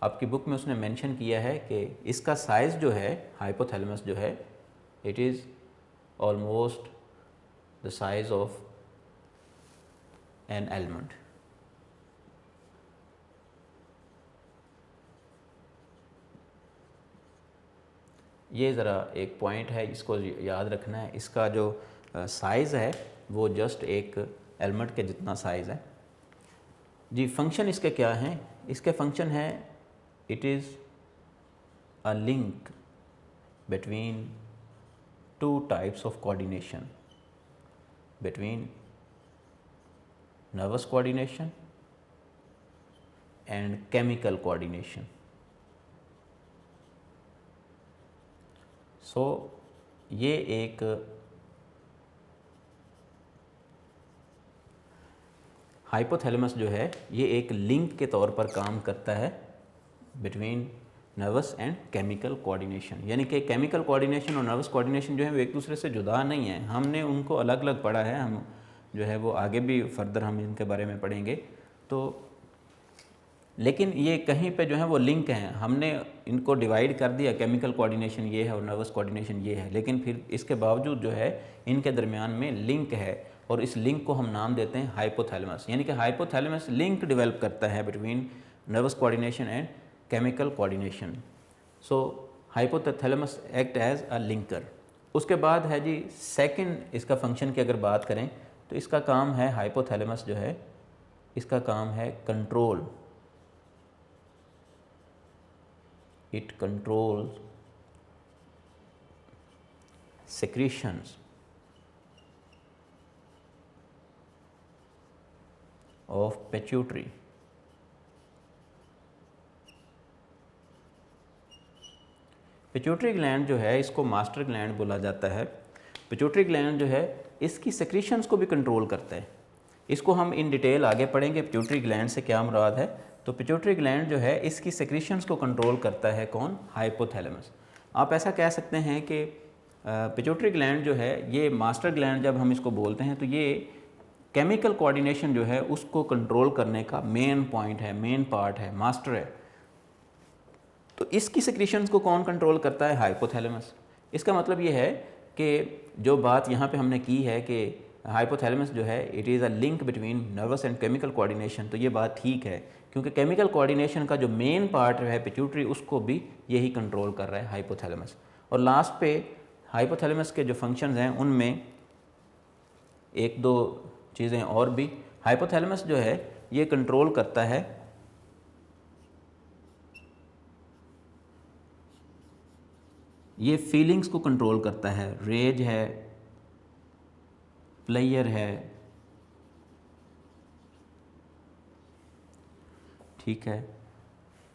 आपकी बुक में उसने मेंशन किया है कि इसका साइज़ जो है हाइपोथैलेमस जो है it is almost the size of an almond. ये ज़रा एक पॉइंट है, इसको याद रखना है। इसका जो साइज़ है वो जस्ट एक एलमंड के जितना साइज़ है। जी, फंक्शन इसके क्या हैं? इसके फंक्शन है it is a link between two types of coordination, between nervous coordination and chemical coordination. So ये एक हाइपोथैलेमस जो है ये एक लिंक के तौर पर काम करता है between nervous and chemical coordination. यानी कि केमिकल कोऑर्डिनेशन और नर्वस कोऑर्डिनेशन जो है वो एक दूसरे से जुदा नहीं है, हमने उनको अलग अलग पढ़ा है। हम जो है वो आगे भी फर्दर हम इनके बारे में पढ़ेंगे। तो लेकिन ये कहीं पे जो है वो लिंक हैं, हमने इनको डिवाइड कर दिया, केमिकल कोऑर्डिनेशन ये है और नर्वस कोऑर्डिनेशन ये है, लेकिन फिर इसके बावजूद जो है इनके दरमियान में लिंक है और इस लिंक को हम नाम देते हैं हाइपोथैलेमस। यानी कि हाइपोथैलेमस लिंक डेवलप करता है between nervous coordination and chemical coordination. So hypothalamus act as a linker. उसके बाद है जी सेकंड, इसका फंक्शन की अगर बात करें तो इसका काम है, हाइपोथैलेमस जो है इसका काम है control. It controls secretions of pituitary. Pituitary gland जो है इसको मास्टर ग्लैंड बोला जाता है। पिट्यूटरी ग्लैंड जो है इसकी सेक्रीशंस को भी कंट्रोल करता है। इसको हम इन डिटेल आगे पढ़ेंगे पिट्यूटरी ग्लैंड से क्या मुराद है। तो पिट्यूटरी ग्लैंड जो है इसकी सेक्रीशंस को कंट्रोल करता है कौन? हाइपोथैलेमस। आप ऐसा कह सकते हैं कि पिट्यूटरी ग्लैंड जो है ये मास्टर ग्लैंड, जब हम इसको बोलते हैं तो ये केमिकल कोऑर्डिनेशन जो है उसको कंट्रोल करने का मेन पॉइंट है, मेन पार्ट है, मास्टर है। तो इसकी सिक्रीशंस को कौन कंट्रोल करता है? हाइपोथैलेमस। इसका मतलब ये है कि जो बात यहाँ पे हमने की है कि हाइपोथैलेमस जो है it is a link between nervous and chemical coordination, तो ये बात ठीक है क्योंकि केमिकल कोऑर्डिनेशन का जो मेन पार्ट है पिट्यूटरी, उसको भी यही कंट्रोल कर रहा है हाइपोथैलेमस। और लास्ट पे हाइपोथैलेमस के जो फंक्शंस हैं उनमें एक दो चीज़ें और भी। हाइपोथैलेमस जो है ये कंट्रोल करता है ये फीलिंग्स को कंट्रोल करता है, रेज है, प्लेयर है, ठीक है।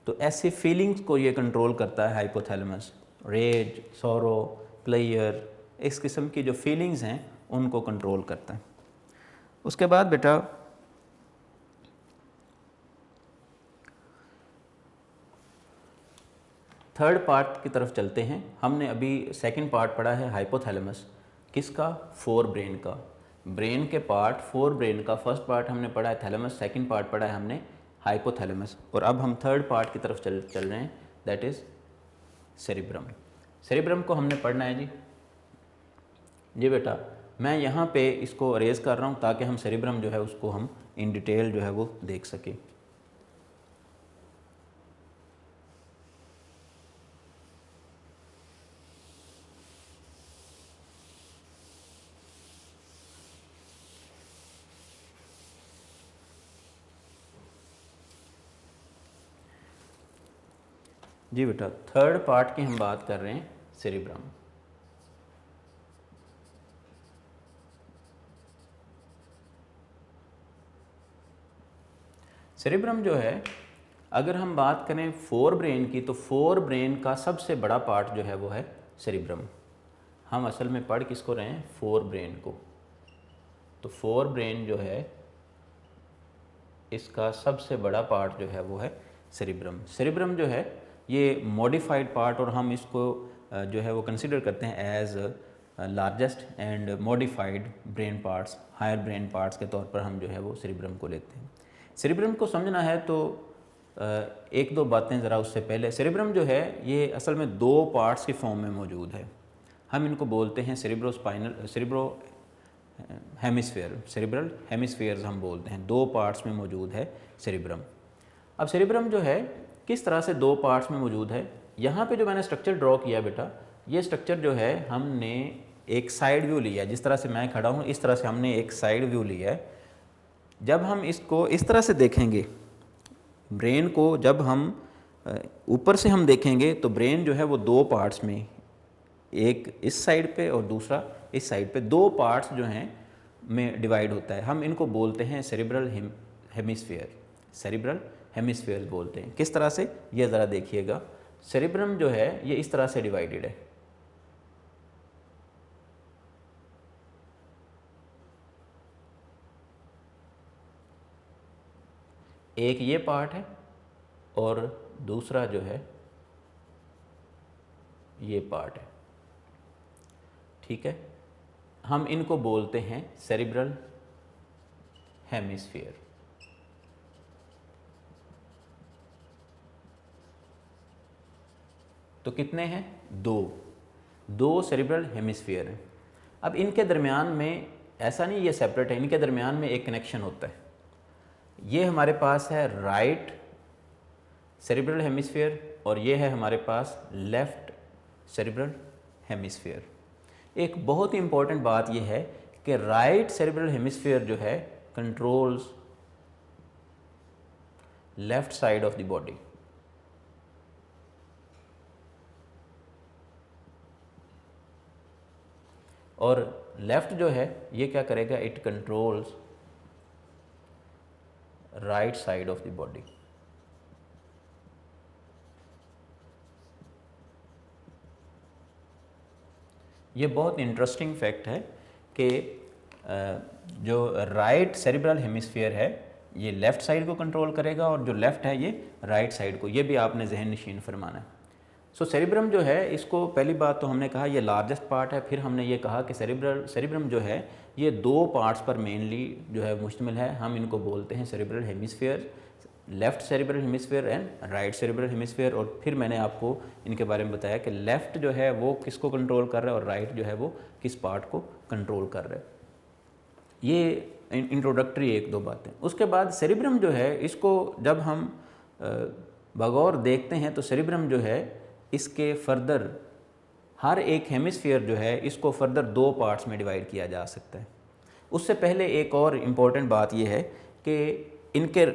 तो ऐसे फीलिंग्स को ये कंट्रोल करता है हाइपोथैलेमस, रेज, सॉरो, प्लेयर, इस किस्म की जो फीलिंग्स हैं उनको कंट्रोल करता है। उसके बाद बेटा थर्ड पार्ट की तरफ चलते हैं। हमने अभी सेकंड पार्ट पढ़ा है हाइपोथैलेमस, किसका? फोर ब्रेन का। ब्रेन के पार्ट, फोर ब्रेन का फर्स्ट पार्ट हमने पढ़ा है थैलेमस, सेकंड पार्ट पढ़ा है हमने हाइपोथैलेमस, और अब हम थर्ड पार्ट की तरफ चल रहे हैं, दैट इज़ सेरिब्रम। सेरिब्रम को हमने पढ़ना है जी बेटा। मैं यहाँ पे इसको अरेज कर रहा हूँ ताकि हम सेरिब्रम जो है उसको हम इन डिटेल जो है वो देख सकें। जी बेटा, थर्ड पार्ट की हम बात कर रहे हैं सेरिब्रम। सेरिब्रम जो है, अगर हम बात करें फोर ब्रेन की, तो फोर ब्रेन का सबसे बड़ा पार्ट जो है वो है सेरिब्रम। हम असल में पढ़ किसको रहे हैं? फोर ब्रेन को। तो फोर ब्रेन जो है इसका सबसे बड़ा पार्ट जो है वो है सेरिब्रम। सेरिब्रम जो है ये मॉडिफाइड पार्ट, और हम इसको जो है वो कंसिडर करते हैं as largest and modified brain parts, higher brain parts के तौर पर हम जो है वो सेरिब्रम को लेते हैं। सेरिब्रम को समझना है तो एक दो बातें ज़रा उससे पहले। सेरिब्रम जो है ये असल में दो पार्ट्स के फॉर्म में मौजूद है। हम इनको बोलते हैं सेरिब्रो हेमिस्फीयर, सेरिब्रल हेमिस्फीयर्स हम बोलते हैं। दो पार्ट्स में मौजूद है सेरिब्रम। अब सेरिब्रम जो है किस तरह से दो पार्ट्स में मौजूद है? यहाँ पे जो मैंने स्ट्रक्चर ड्रॉ किया बेटा, ये स्ट्रक्चर जो है हमने एक साइड व्यू लिया है। जिस तरह से मैं खड़ा हूँ इस तरह से हमने एक साइड व्यू लिया है। जब हम इसको इस तरह से देखेंगे, ब्रेन को जब हम ऊपर से हम देखेंगे तो ब्रेन जो है वो दो पार्ट्स में, एक इस साइड पे और दूसरा इस साइड पे, दो पार्ट्स जो हैं में डिवाइड होता है। हम इनको बोलते हैं सेरिब्रल हेमिस्फीयर, सेरिब्रल हेमिस्फीयर बोलते हैं। किस तरह से, ये ज़रा देखिएगा। सेरिब्रम जो है ये इस तरह से डिवाइडेड है। एक ये पार्ट है और दूसरा जो है ये पार्ट है, ठीक है। हम इनको बोलते हैं सेरिब्रल हेमिस्फीयर। तो कितने हैं? दो सेरिब्रल हेमिस्फीयर हैं। अब इनके दरमियान में ऐसा नहीं ये सेपरेट है, इनके दरमियान में एक कनेक्शन होता है। ये हमारे पास है राइट सेरिब्रल हेमिस्फीयर और ये है हमारे पास लेफ्ट सेरिब्रल हेमिस्फीयर। एक बहुत ही इंपॉर्टेंट बात यह है कि राइट सेरिब्रल हेमिस्फीयर जो है controls left side of the body, और लेफ्ट जो है ये क्या करेगा? It controls right side of the body. ये बहुत इंटरेस्टिंग फैक्ट है कि जो राइट सेरिब्रल हेमिस्फीयर है ये लेफ़्ट साइड को कंट्रोल करेगा और जो लेफ़्ट है ये राइट साइड को। ये भी आपने जहन नशीन फरमाना है। सो सेरिब्रम जो है, इसको पहली बात तो हमने कहा ये लार्जेस्ट पार्ट है, फिर हमने ये कहा कि सेरिब्रम जो है ये दो पार्ट्स पर मेनली जो है मुश्तमिल है। हम इनको बोलते हैं cerebral hemisphere, left cerebral hemisphere and right cerebral hemisphere. और फिर मैंने आपको इनके बारे में बताया कि लेफ़्ट जो है वो किसको कंट्रोल कर रहा है और राइट जो है वो किस पार्ट को कंट्रोल कर रहा है। ये इंट्रोडक्टरी एक दो बातें। उसके बाद सेरिब्रम जो है, इसको जब हम बगौर देखते हैं तो सेरिब्रम जो है इसके फर्दर हर एक हेमिस्फीयर जो है इसको फर्दर दो पार्ट्स में डिवाइड किया जा सकता है। उससे पहले एक और इम्पॉर्टेंट बात यह है कि इनके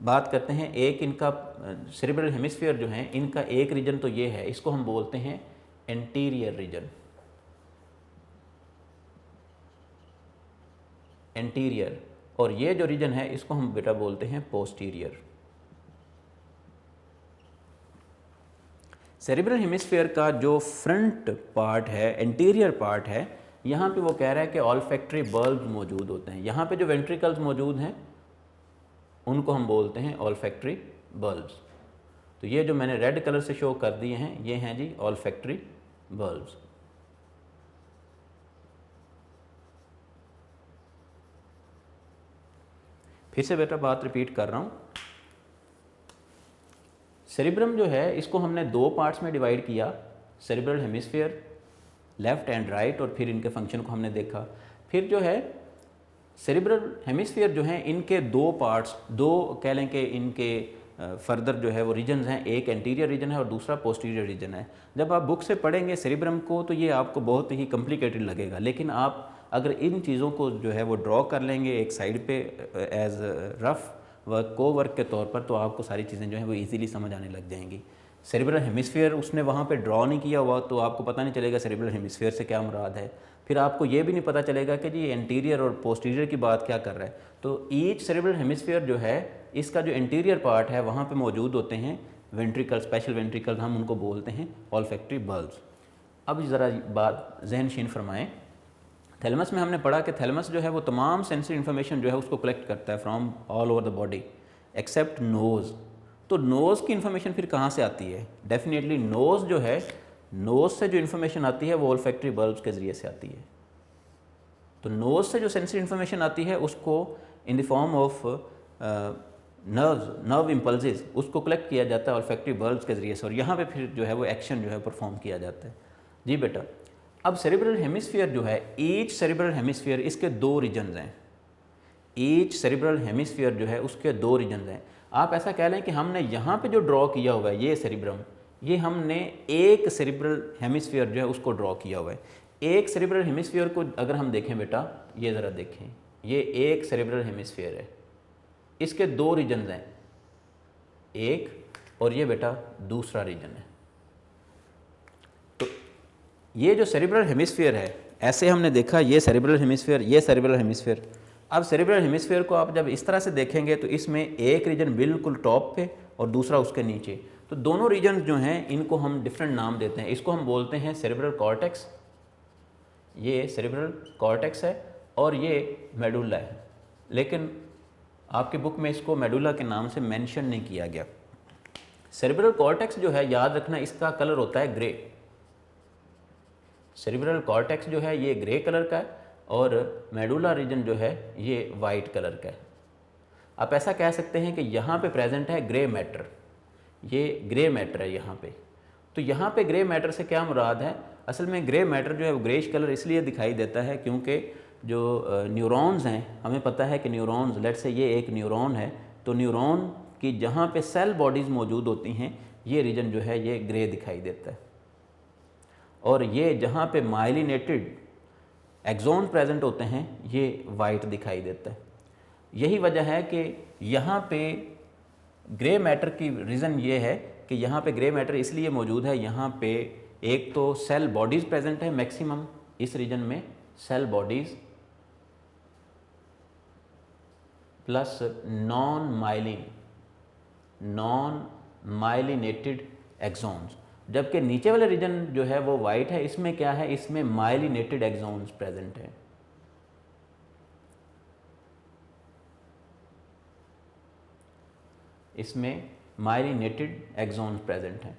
बात करते हैं, एक इनका सेरिब्रल हेमिस्फीयर जो है इनका एक रीजन तो ये है, इसको हम बोलते हैं एंटीरियर रीजन, एंटीरियर। और ये जो रीजन है इसको हम बेटा बोलते हैं पोस्टीरियर। सेरिब्रल हेमिस्फीयर का जो फ्रंट पार्ट है, एंटीरियर पार्ट है, यहाँ पे वो कह रहा है कि ऑल्फैक्टरी बल्ब मौजूद होते हैं। यहाँ पे जो वेंट्रिकल्स मौजूद हैं उनको हम बोलते हैं ऑल्फैक्टरी बल्ब्स। तो ये जो मैंने रेड कलर से शो कर दिए हैं ये हैं जी ऑल्फैक्टरी बल्ब्स। फिर से बेटा बात रिपीट कर रहा हूँ, सेरिब्रम जो है इसको हमने दो पार्ट्स में डिवाइड किया, cerebral hemisphere left and right, और फिर इनके फंक्शन को हमने देखा। फिर जो है सेरिब्रल हेमिस्फीयर जो हैं इनके दो पार्ट्स, दो कह लें कि इनके फर्दर जो है वो रीजन्स हैं, एक एंटीरियर रीजन है और दूसरा पोस्टीरियर रीजन है। जब आप बुक से पढ़ेंगे सेरिब्रम को तो ये आपको बहुत ही कॉम्प्लिकेटेड लगेगा, लेकिन आप अगर इन चीज़ों को जो है वो ड्रॉ कर लेंगे एक साइड पे एज रफ वर्क, को वर्क के तौर पर, तो आपको सारी चीज़ें जो हैं वो इजीली समझ आने लग जाएंगी। सेरिब्रल हेमिस्फीयर उसने वहाँ पे ड्रॉ नहीं किया हुआ तो आपको पता नहीं चलेगा सेरिब्रल हेमिस्फीयर से क्या मुराद है। फिर आपको ये भी नहीं पता चलेगा कि जी एंटीरियर और पोस्टीरियर की बात क्या कर रहा है। तो ईच सेरिब्रल हेमिस्फीयर जो है इसका जो एंटीरियर पार्ट है वहाँ पे मौजूद होते हैं वेंट्रिकल, स्पेशल वेंट्रिकल, हम उनको बोलते हैं ऑल्फैक्टरी बल्ब्स। अब ज़रा बात जहनशीन फरमाएँ, थैलेमस में हमने पढ़ा कि थैलेमस जो है वो तमाम सेंसरी इन्फॉर्मेशन जो है उसको कलेक्ट करता है from all over the body except nose. तो नोज़ की इन्फॉर्मेशन फिर कहाँ से आती है? डेफिनेटली नोज़ जो है, नोज़ से जो इन्फॉर्मेशन आती है वो ऑल्फैक्टरी बल्ब्स के ज़रिए से आती है। तो नोज़ से जो सेंसरी इन्फॉर्मेशन आती है उसको in the form of nerve impulses उसको कलेक्ट किया जाता है ऑल्फैक्टरी बल्ब्स के ज़रिए से, और यहाँ पे फिर जो है वो एक्शन जो है परफॉर्म किया जाता है। जी बेटा, अब सेरिब्रल हेमिस्फीयर जो है, ईच सेरिब्रल हेमिस्फीयर इसके दो रीजन्स हैं। ईच सेरिब्रल हेमिस्फीयर जो है उसके दो रीजन्स हैं। आप ऐसा कह लें कि हमने यहाँ पे जो ड्रॉ किया हुआ है ये सेरिब्रम, ये हमने एक सेरिब्रल हेमिस्फीयर जो है उसको ड्रॉ किया हुआ है। एक सेरिब्रल हेमिस्फीयर को अगर हम देखें बेटा, ये ज़रा देखें, ये एक सेरिब्रल हेमिस्फीयर है, इसके दो रीजन्स हैं, एक, और ये बेटा दूसरा रीजन है। तो ये जो सेरिब्रल हेमिस्फीयर है, ऐसे हमने देखा ये सेरिब्रल हेमिस्फीयर, ये सेरिब्रल हेमिस्फीयर। अब सेरिब्रल हेमिस्फीयर को आप जब इस तरह से देखेंगे तो इसमें एक रीजन बिल्कुल टॉप पे और दूसरा उसके नीचे, तो दोनों रीजन जो हैं इनको हम डिफरेंट नाम देते हैं। इसको हम बोलते हैं सेरिब्रल कॉर्टेक्स, ये सेरिब्रल कॉर्टेक्स है, और ये मेडुला है, लेकिन आपकी बुक में इसको मेडुला के नाम से मेंशन नहीं किया गया। सेरिब्रल कॉर्टेक्स जो है, याद रखना इसका कलर होता है ग्रे। सेरिब्रल कॉर्टेक्स जो है ये ग्रे कलर का है और मेडुला रीजन जो है ये वाइट कलर का है। आप ऐसा कह सकते हैं कि यहाँ पे प्रेजेंट है ग्रे मैटर, ये ग्रे मैटर है यहाँ पे। तो यहाँ पे ग्रे मैटर से क्या मुराद है? असल में ग्रे मैटर जो है वो ग्रेश कलर इसलिए दिखाई देता है क्योंकि जो न्यूरॉन्स हैं, हमें पता है कि न्यूरॉन्स, लेट्स से ये एक न्यूरॉन है, तो न्यूरॉन की जहाँ पे सेल बॉडीज़ मौजूद होती हैं ये रीजन जो है ये ग्रे दिखाई देता है, और ये जहाँ पे माइलिनेटेड एक्सॉन प्रेजेंट होते हैं ये वाइट दिखाई देता है। यही वजह है कि यहाँ पे ग्रे मैटर की रीज़न ये है कि यहाँ पे ग्रे मैटर इसलिए मौजूद है, यहाँ पे एक तो सेल बॉडीज़ प्रेजेंट है मैक्सिमम इस रीजन में, cell bodies plus non myelinated axons, जबकि नीचे वाले रीजन जो है वो वाइट है, इसमें क्या है, इसमें माइलिनेटेड एक्सॉन्स प्रेजेंट है। इसमें माइलिनेटेड एक्सॉन्स प्रेजेंट हैं।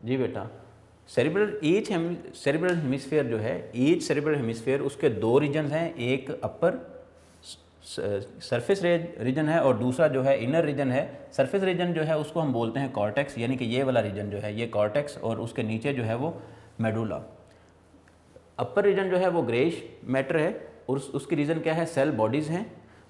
जी बेटा, सेरिब्रल हेमिस्फीयर जो है, ईच सेरिब्रल हेमिस्फीयर उसके दो रीजन्स हैं, एक अपर सरफेस रीजन है और दूसरा जो है इनर रीजन है। सरफेस रीजन जो है उसको हम बोलते हैं कॉर्टेक्स, यानी कि ये वाला रीजन जो है ये कॉर्टेक्स, और उसके नीचे जो है वो मेडुला। अपर रीजन जो है वो ग्रेइश मैटर है और उसकी रीज़न क्या है, सेल बॉडीज़ हैं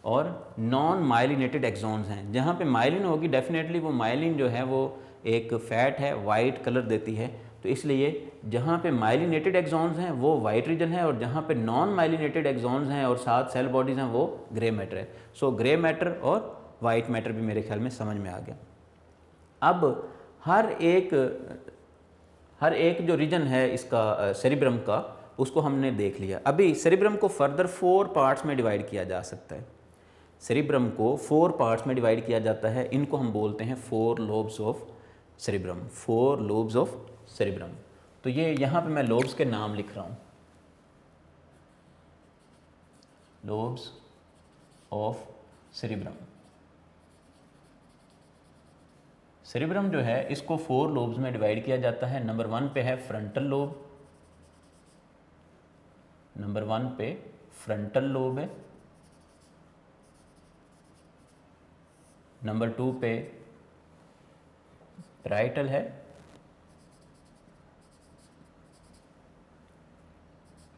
और नॉन माइलिनेटेड एक्सॉन्स हैं। जहाँ पे माइलिन होगी डेफिनेटली वो माइलिन जो है वो एक फैट है, वाइट कलर देती है, तो इसलिए जहाँ पे माइलिनेटेड एक्सॉन्स हैं वो वाइट रीजन है और जहाँ पे नॉन माइलिनेटेड एक्सॉन्स हैं और साथ सेल बॉडीज़ हैं वो ग्रे मैटर है। सो ग्रे मैटर और वाइट मैटर भी मेरे ख्याल में समझ में आ गया। अब हर एक जो रीजन है इसका सेरिब्रम का, उसको हमने देख लिया। अभी सेरिब्रम को फर्दर 4 पार्ट्स में डिवाइड किया जा सकता है। सेरिब्रम को 4 पार्ट्स में डिवाइड किया जाता है, इनको हम बोलते हैं 4 lobes of cerebrum. 4 lobes of cerebrum. तो ये यहाँ पे मैं लोब्स के नाम लिख रहा हूँ, लोब्स ऑफ सेरिब्रम। सेरिब्रम जो है इसको 4 लोब्स में डिवाइड किया जाता है। नंबर 1 पे है फ्रंटल लोब, नंबर 1 पे फ्रंटल लोब है। नंबर 2 पे पैराइटल है,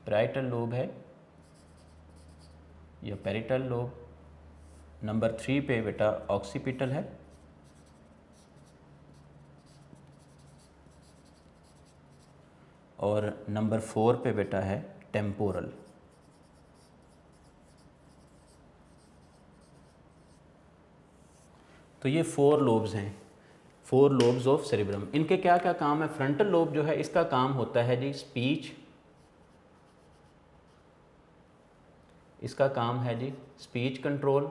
पैराइटल लोब है या पैरिटल लोब। नंबर 3 पे बेटा ऑक्सीपिटल है। और नंबर 4 पे बेटा है टेम्पोरल। तो ये 4 लोब्स हैं, 4 लोब्स ऑफ सेरिब्रम। इनके क्या क्या काम है? फ्रंटल लोब जो है इसका काम होता है जी स्पीच, इसका काम है जी स्पीच कंट्रोल,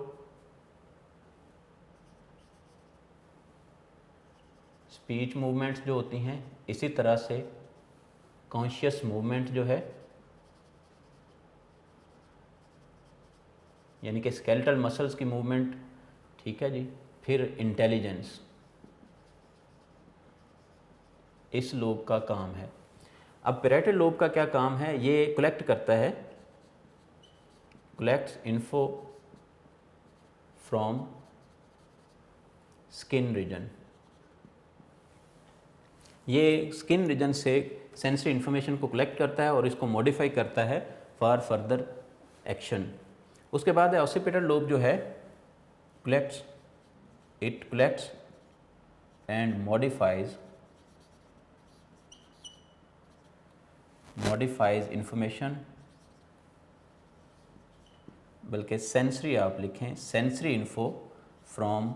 स्पीच मूवमेंट्स जो होती हैं, इसी तरह से कॉन्शियस मूवमेंट जो है, यानी कि स्केलेटल मसल्स की मूवमेंट, ठीक है जी। फिर इंटेलिजेंस, इस लोब का काम है। अब पैराइटल लोब का क्या काम है? ये कलेक्ट करता है, collects info from skin region. ये स्किन रीजन से सेंसरी इंफॉर्मेशन को कलेक्ट करता है और इसको मॉडिफाई करता है फॉर फर्दर एक्शन। उसके बाद है ऑक्सीपिटल लोब जो है, it collects and modifies information, बल्कि सेंसरी आप लिखें, सेंसरी इन्फो फ्रॉम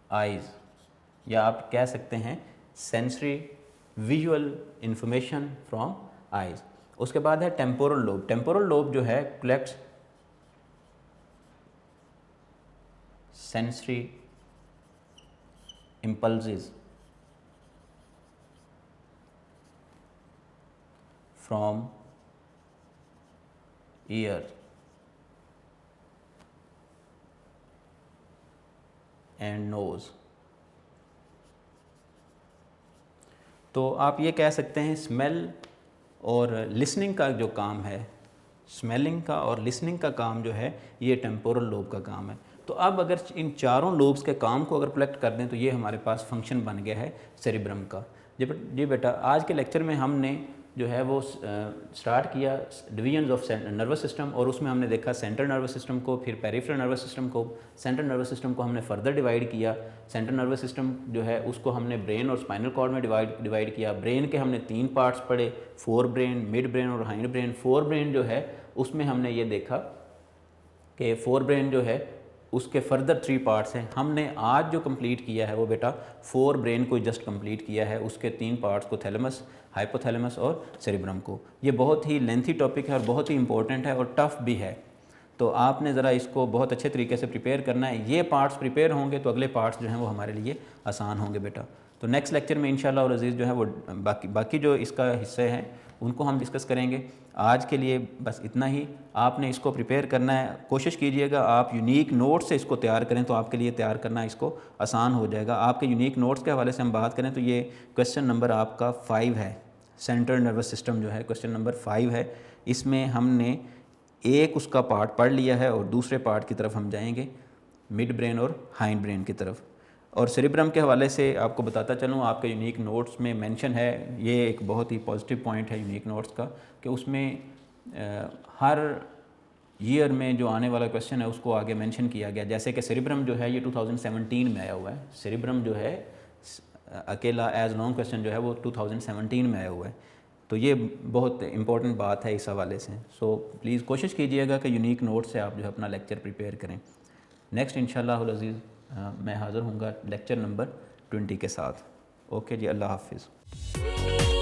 आइज, या आप कह सकते हैं sensory visual information from eyes. उसके बाद है टेम्पोरल लोब। टेम्पोरल लोब जो है collects sensory impulses from ear and nose. तो आप ये कह सकते हैं स्मेल और लिसनिंग का जो काम है, स्मेलिंग का और लिसनिंग का काम जो है ये टेम्पोरल लोब का काम है। तो अब अगर इन चारों लोब्स के काम को अगर कलेक्ट कर दें तो ये हमारे पास फंक्शन बन गया है सेरिब्रम का। जी बेटा, आज के लेक्चर में हमने जो है वो स्टार्ट किया डिवीजन्स ऑफ नर्वस सिस्टम, और उसमें हमने देखा सेंट्रल नर्वस सिस्टम को, फिर पेरिफेरल नर्वस सिस्टम को। सेंट्रल नर्वस सिस्टम को हमने फर्दर डिवाइड किया। सेंट्रल नर्वस सिस्टम जो है उसको हमने ब्रेन और स्पाइनल कॉर्ड में डिवाइड किया। ब्रेन के हमने 3 पार्ट्स पढ़े, फोर ब्रेन, मिड ब्रेन और हाइंड ब्रेन। फोर ब्रेन जो है उसमें हमने ये देखा कि फोर ब्रेन जो है उसके फर्दर 3 पार्ट्स हैं। हमने आज जो कंप्लीट किया है वो बेटा फोर ब्रेन को जस्ट कंप्लीट किया है, उसके 3 पार्ट्स को, थैलेमस, हाइपोथैलेमस और सेरिब्रम को। ये बहुत ही लेंथी टॉपिक है और बहुत ही इंपॉर्टेंट है और टफ़ भी है, तो आपने ज़रा इसको बहुत अच्छे तरीके से प्रिपेयर करना है। ये पार्ट्स प्रिपेयर होंगे तो अगले पार्ट्स जो हैं वो हमारे लिए आसान होंगे बेटा। तो नेक्स्ट लेक्चर में इंशाल्लाह और अज़ीज़ जो है वो बाकी जो इसका हिस्से हैं उनको हम डिस्कस करेंगे। आज के लिए बस इतना ही। आपने इसको प्रिपेयर करना है, कोशिश कीजिएगा आप यूनिक नोट्स से इसको तैयार करें, तो आपके लिए तैयार करना इसको आसान हो जाएगा। आपके यूनिक नोट्स के हवाले से हम बात करें तो ये क्वेश्चन नंबर आपका 5 है, सेंट्रल नर्वस सिस्टम जो है क्वेश्चन नंबर 5 है। इसमें हमने एक उसका पार्ट पढ़ लिया है और दूसरे पार्ट की तरफ हम जाएंगे, मिड ब्रेन और हाइंड ब्रेन की तरफ। और सेरिब्रम के हवाले से आपको बताता चलूँ, आपके यूनिक नोट्स में मेंशन है, ये एक बहुत ही पॉजिटिव पॉइंट है यूनिक नोट्स का, कि उसमें हर ईयर में जो आने वाला क्वेश्चन है उसको आगे मेंशन किया गया। जैसे कि सेरिब्रम जो है ये 2017 में आया हुआ है। सेरिब्रम जो है अकेला एज लॉन्ग क्वेश्चन जो है वो 2017 में आया हुआ है। तो ये बहुत इंपॉर्टेंट बात है इस हवाले से। सो प्लीज़ कोशिश कीजिएगा कि यूनिक नोट से आप जो है अपना लेक्चर प्रिपेयर करें। नेक्स्ट इंशाअल्लाह अज़ीज़ मैं हाज़िर हूँगा लेक्चर नंबर 20 के साथ। ओके जी, अल्लाह हाफिज़।